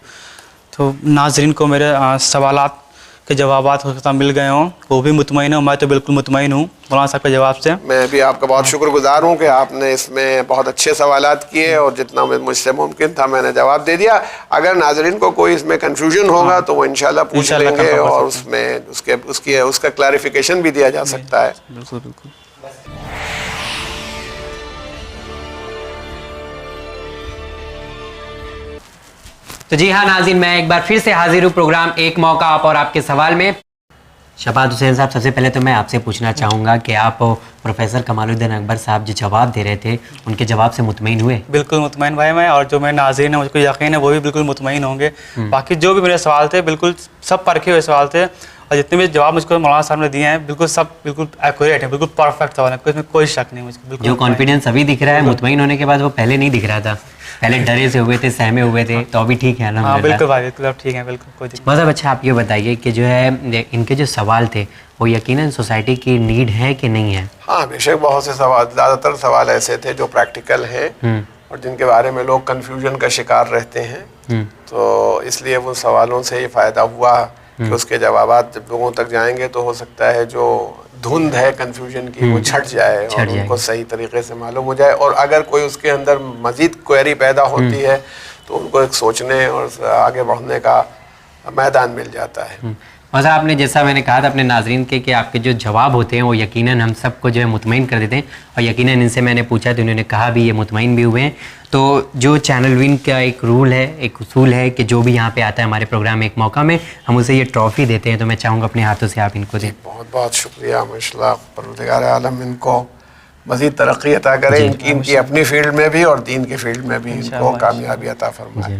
تو ناظرین کو میرے سوالات کے جوابات مل گئے ہوں، وہ بھی مطمئن ہوں. میں تو بالکل مطمئن ہوں مولانا صاحب کے جواب سے. میں بھی آپ کا بہت شکر گزار ہوں کہ آپ نے اس میں بہت اچھے سوالات کیے، اور جتنا مجھ سے ممکن تھا میں نے جواب دے دیا. اگر ناظرین کو کوئی اس میں کنفیوژن ہوگا تو وہ انشاءاللہ پوچھ لیں گے، اور اس میں اس کا کلیریفیکیشن بھی دیا جا سکتا ہے. بالکل بالکل. تو جی ہاں ناظرین، میں ایک بار پھر سے حاضر ہوں پروگرام ایک موقع آپ اور آپ کے سوال میں. شفاعت حسین صاحب، سب سے پہلے تو میں آپ سے پوچھنا چاہوں گا کہ آپ پروفیسر کمال الدین اکبر صاحب جو جواب دے رہے تھے ان کے جواب سے مطمئن ہوئے؟ بالکل مطمئن بھائی میں، اور جو میں ناظرین ہیں مجھ کو یقین ہے وہ بھی بالکل مطمئن ہوں گے. باقی جو بھی میرے سوال تھے بالکل سب پرکھے ہوئے سوال تھے، اور جتنے بھی جواب مجھ کو مولانا صاحب نے دیے ہیں بالکل سب بالکل ایکوریٹ ہیں، بالکل پرفیکٹ سوال ہیں، اس میں کوئی شک نہیں. مجھ کو جو کانفیڈنس ابھی دکھ رہا ہے مطمئن ہونے کے بعد وہ پہلے نہیں دکھ رہا تھا. پہلے ڈرے سے ہوئے تھے، سہمے ہوئے تھے، تو ابھی ٹھیک ہے الحمدللہ. بالکل بھائی بالکل اب ٹھیک ہے، بالکل کوئی دقت. مطلب اچھا آپ یہ بتائیے کہ جو ہے ان کے جو سوال تھے وہ یقیناً سوسائٹی کی نیڈ ہے کہ نہیں ہے؟ ہاں بے شک بہت سے سوال، زیادہ تر سوال ایسے تھے جو پریکٹیکل ہیں اور جن کے بارے میں لوگ کنفیوژن کا شکار رہتے ہیں. تو اس لیے وہ سوالوں سے یہ فائدہ ہوا کہ اس کے جوابات جب لوگوں تک جائیں گے تو ہو سکتا ہے جو دھند ہے کنفیوژن کی وہ چھٹ جائے اور ان کو صحیح طریقے سے معلوم ہو جائے. اور اگر کوئی اس کے اندر مزید کوئری پیدا ہوتی ہے تو ان کو ایک سوچنے اور آگے بڑھنے کا میدان مل جاتا ہے. اور آپ نے جیسا میں نے کہا تھا اپنے ناظرین کے کہ آپ کے جو جواب ہوتے ہیں وہ یقیناً ہم سب کو جو ہے مطمئن کر دیتے ہیں، اور یقیناً ان سے میں نے پوچھا تو انہوں نے کہا بھی، یہ مطمئن بھی ہوئے ہیں. تو جو چینل وین کا ایک رول ہے، ایک اصول ہے کہ جو بھی یہاں پہ آتا ہے ہمارے پروگرام ایک موقع میں ہم اسے یہ ٹرافی دیتے ہیں. تو میں چاہوں گا اپنے ہاتھوں سے آپ ان کو دیں. بہت بہت شکریہ. ماشاءاللہ پروردگار عالم ان کو مزید ترقی عطا کرے، ان کی اپنی فیلڈ میں بھی اور دین کی فیلڈ میں بھی ان کو کامیابی عطا فرمائے.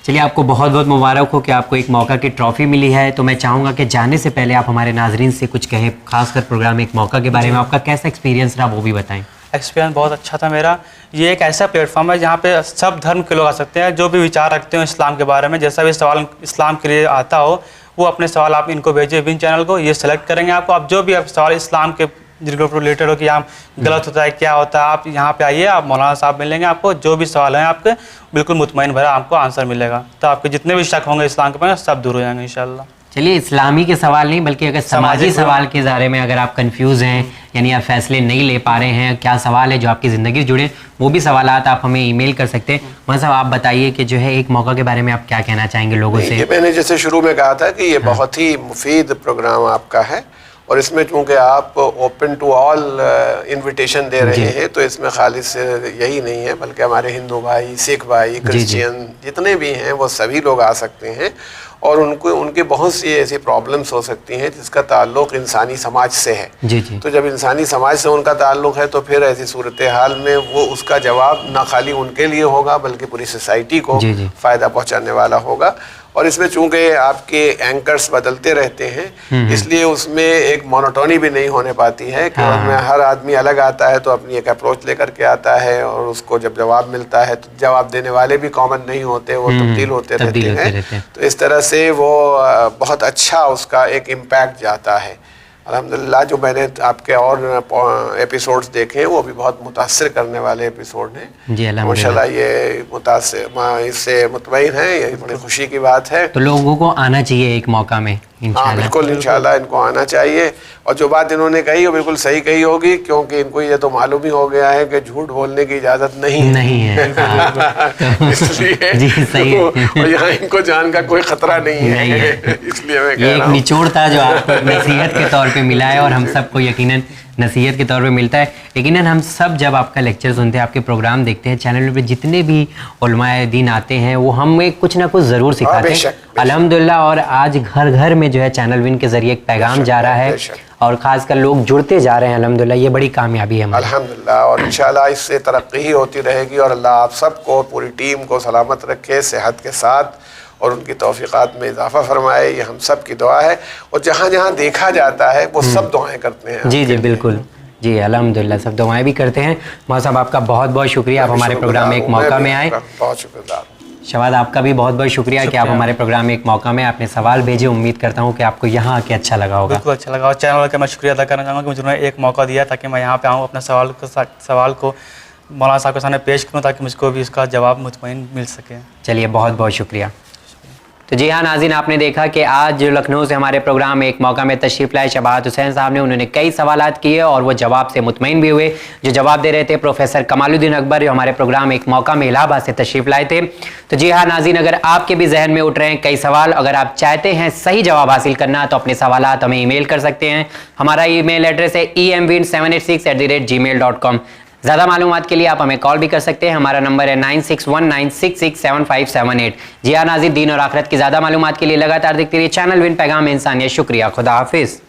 چلیے آپ کو بہت بہت مبارک ہو کہ آپ کو ایک موقع کی ٹرافی ملی ہے. تو میں چاہوں گا کہ جانے سے پہلے آپ ہمارے ناظرین سے کچھ کہیں، خاص کر پروگرام ایک موقع کے بارے میں آپ کا کیسا ایکسپیرینس رہا وہ بھی بتائیں. ایکسپیرینس بہت اچھا تھا میرا. یہ ایک ایسا پلیٹ فارم ہے جہاں پہ سب دھرم کے لوگ آ سکتے ہیں، جو بھی وچار رکھتے ہیں اسلام کے بارے میں، جیسا بھی سوال اسلام کے لیے آتا ہو وہ اپنے سوال آپ ان کو بھیجیں ون چینل کو، یہ سلیکٹ کریں گے آپ کو. آپ جو بھی آپ سوال اسلام کے ریلیٹڈ ہو کہ یہاں غلط ہوتا ہے کیا ہوتا ہے، آپ یہاں پہ آئیے، آپ مولانا صاحب ملیں گے آپ کو. جو بھی سوال ہیں آپ کے بالکل مطمئن بھرا آپ کو آنسر ملے گا. تو آپ کے جتنے بھی شک ہوں گے اسلام کے بارے میں سب دور ہو جائیں گے انشاءاللہ. چلیے اسلامی کے سوال نہیں بلکہ اگر سماجی سوال کے بارے میں اگر آپ کنفیوز ہیں، یعنی آپ فیصلے نہیں لے پا رہے ہیں، کیا سوال ہے جو آپ کی زندگی سے جڑے، وہ بھی سوالات آپ ہمیں ای میل کر سکتے ہیں. مولانا صاحب آپ بتائیے کہ جو ہے ایک موقع کے بارے میں آپ کیا کہنا چاہیں گے لوگوں سے؟ میں نے جیسے شروع میں کہا تھا کہ یہ بہت ہی مفید پروگرام آپ کا ہے، اور اس میں چونکہ آپ اوپن ٹو آل انویٹیشن دے رہے ہیں تو اس میں خالص یہی نہیں ہے بلکہ ہمارے ہندو بھائی، سکھ بھائی، کرسچین جتنے بھی ہیں وہ سبھی لوگ آ سکتے ہیں. اور ان کے بہت سی ایسی پرابلمس ہو سکتی ہیں جس کا تعلق انسانی سماج سے ہے. تو جب انسانی سماج سے ان کا تعلق ہے تو پھر ایسی صورتحال میں وہ اس کا جواب نہ خالی ان کے لیے ہوگا بلکہ پوری سوسائٹی کو فائدہ پہنچانے والا ہوگا. اور اس میں چونکہ آپ کے اینکرز بدلتے رہتے ہیں اس لیے اس میں ایک مونوٹونی بھی نہیں ہونے پاتی ہے کہ اس میں ہر آدمی الگ آتا ہے تو اپنی ایک اپروچ لے کر کے آتا ہے اور اس کو جب جواب ملتا ہے تو جواب دینے والے بھی کامن نہیں ہوتے, وہ تبدیل ہوتے رہتے ہیں. تو اس طرح سے وہ بہت اچھا اس کا ایک امپیکٹ جاتا ہے. الحمدللہ جو میں نے آپ کے اور ایپیسوڈز دیکھے ہیں وہ بھی بہت متاثر کرنے والے ایپیسوڈ ہیں جی. ماشاءاللہ یہ متاثر, اس سے مطمئن ہیں, یہ بڑی خوشی کی بات ہے. تو لوگوں کو آنا چاہیے ایک موقع میں. ہاں بالکل انشاءاللہ ان کو آنا چاہیے. اور جو بات انہوں نے کہی وہ بالکل صحیح کہی ہوگی, کیونکہ ان کو یہ تو معلوم ہی ہو گیا ہے کہ جھوٹ بولنے کی اجازت نہیں ہے. اس لیے جی صحیح, اور یہاں ان کو جان کا کوئی خطرہ نہیں ہے. اس لیے میں یہ ایک نچوڑ تھا جو آپ کو نصیحت کے طور پہ ملا ہے, اور ہم سب کو یقیناً نصیحت کے طور پہ ملتا ہے. یقیناً ہم سب جب آپ کا لیکچر سنتے ہیں, آپ کے پروگرام دیکھتے ہیں, چینل پہ جتنے بھی علماء دین آتے ہیں وہ ہمیں کچھ نہ کچھ ضرور سکھاتے ہیں الحمدللہ. اور آج گھر گھر میں جو ہے چینل ون کے ذریعے ایک پیغام جا رہا ہے, اور خاص کر لوگ جڑتے جا رہے ہیں الحمدللہ. یہ بڑی کامیابی ہے الحمدللہ, اور انشاءاللہ اس سے ترقی ہی ہوتی رہے گی. اور اللہ آپ سب کو, پوری ٹیم کو سلامت رکھے, صحت کے ساتھ, اور ان کی توفیقات میں اضافہ فرمائے. یہ ہم سب کی دعا ہے, اور جہاں جہاں دیکھا جاتا ہے وہ سب دعائیں کرتے ہیں. جی جی بالکل جی الحمدللہ, سب دعائیں بھی کرتے ہیں. مولانا صاحب آپ کا بہت بہت شکریہ, آپ ہمارے پروگرام میں ایک موقع میں آئے. بہت شکریہ. شواد آپ کا بھی بہت بہت شکریہ کہ آپ ہمارے پروگرام میں ایک موقع میں آپ نے سوال بھیجے. امید کرتا ہوں کہ آپ کو یہاں آ کے اچھا لگا ہوگا. بالکل اچھا لگا, اور چینل والے کا میں شکریہ ادا کرنا چاہوں گا کہ مجھے انہوں نے ایک موقع دیا تاکہ میں یہاں پہ آؤں, اپنے سوال کو مولانا صاحب کے سامنے پیش کروں تاکہ مجھ کو بھی اس کا جواب مطمئن مل سکے. چلیے بہت بہت شکریہ. تو جی ہاں ناظرین, آپ نے دیکھا کہ آج جو لکھنؤ سے ہمارے پروگرام میں ایک موقع میں تشریف لائے شباہت حسین صاحب نے, انہوں نے کئی سوالات کیے اور وہ جواب سے مطمئن بھی ہوئے. جو جواب دے رہے تھے پروفیسر کمال الدین اکبر, جو ہمارے پروگرام میں ایک موقع میں الہ آباد سے تشریف لائے تھے. تو جی ہاں ناظرین, اگر آپ کے بھی ذہن میں اٹھ رہے ہیں کئی سوال, اگر آپ چاہتے ہیں صحیح جواب حاصل کرنا تو اپنے سوالات ہمیں ای میل کر سکتے ہیں. ہمارا ای میل ایڈریس ہے emwin786@gmail.com. زیادہ معلومات کے لیے آپ ہمیں کال بھی کر سکتے ہیں. ہمارا نمبر ہے 9619667578. جی ہاں ناظرین, دین اور آخرت کی زیادہ معلومات کے لیے لگاتار دیکھتے رہیے چینل ون پیغام انسانیت. شکریہ, خدا حافظ.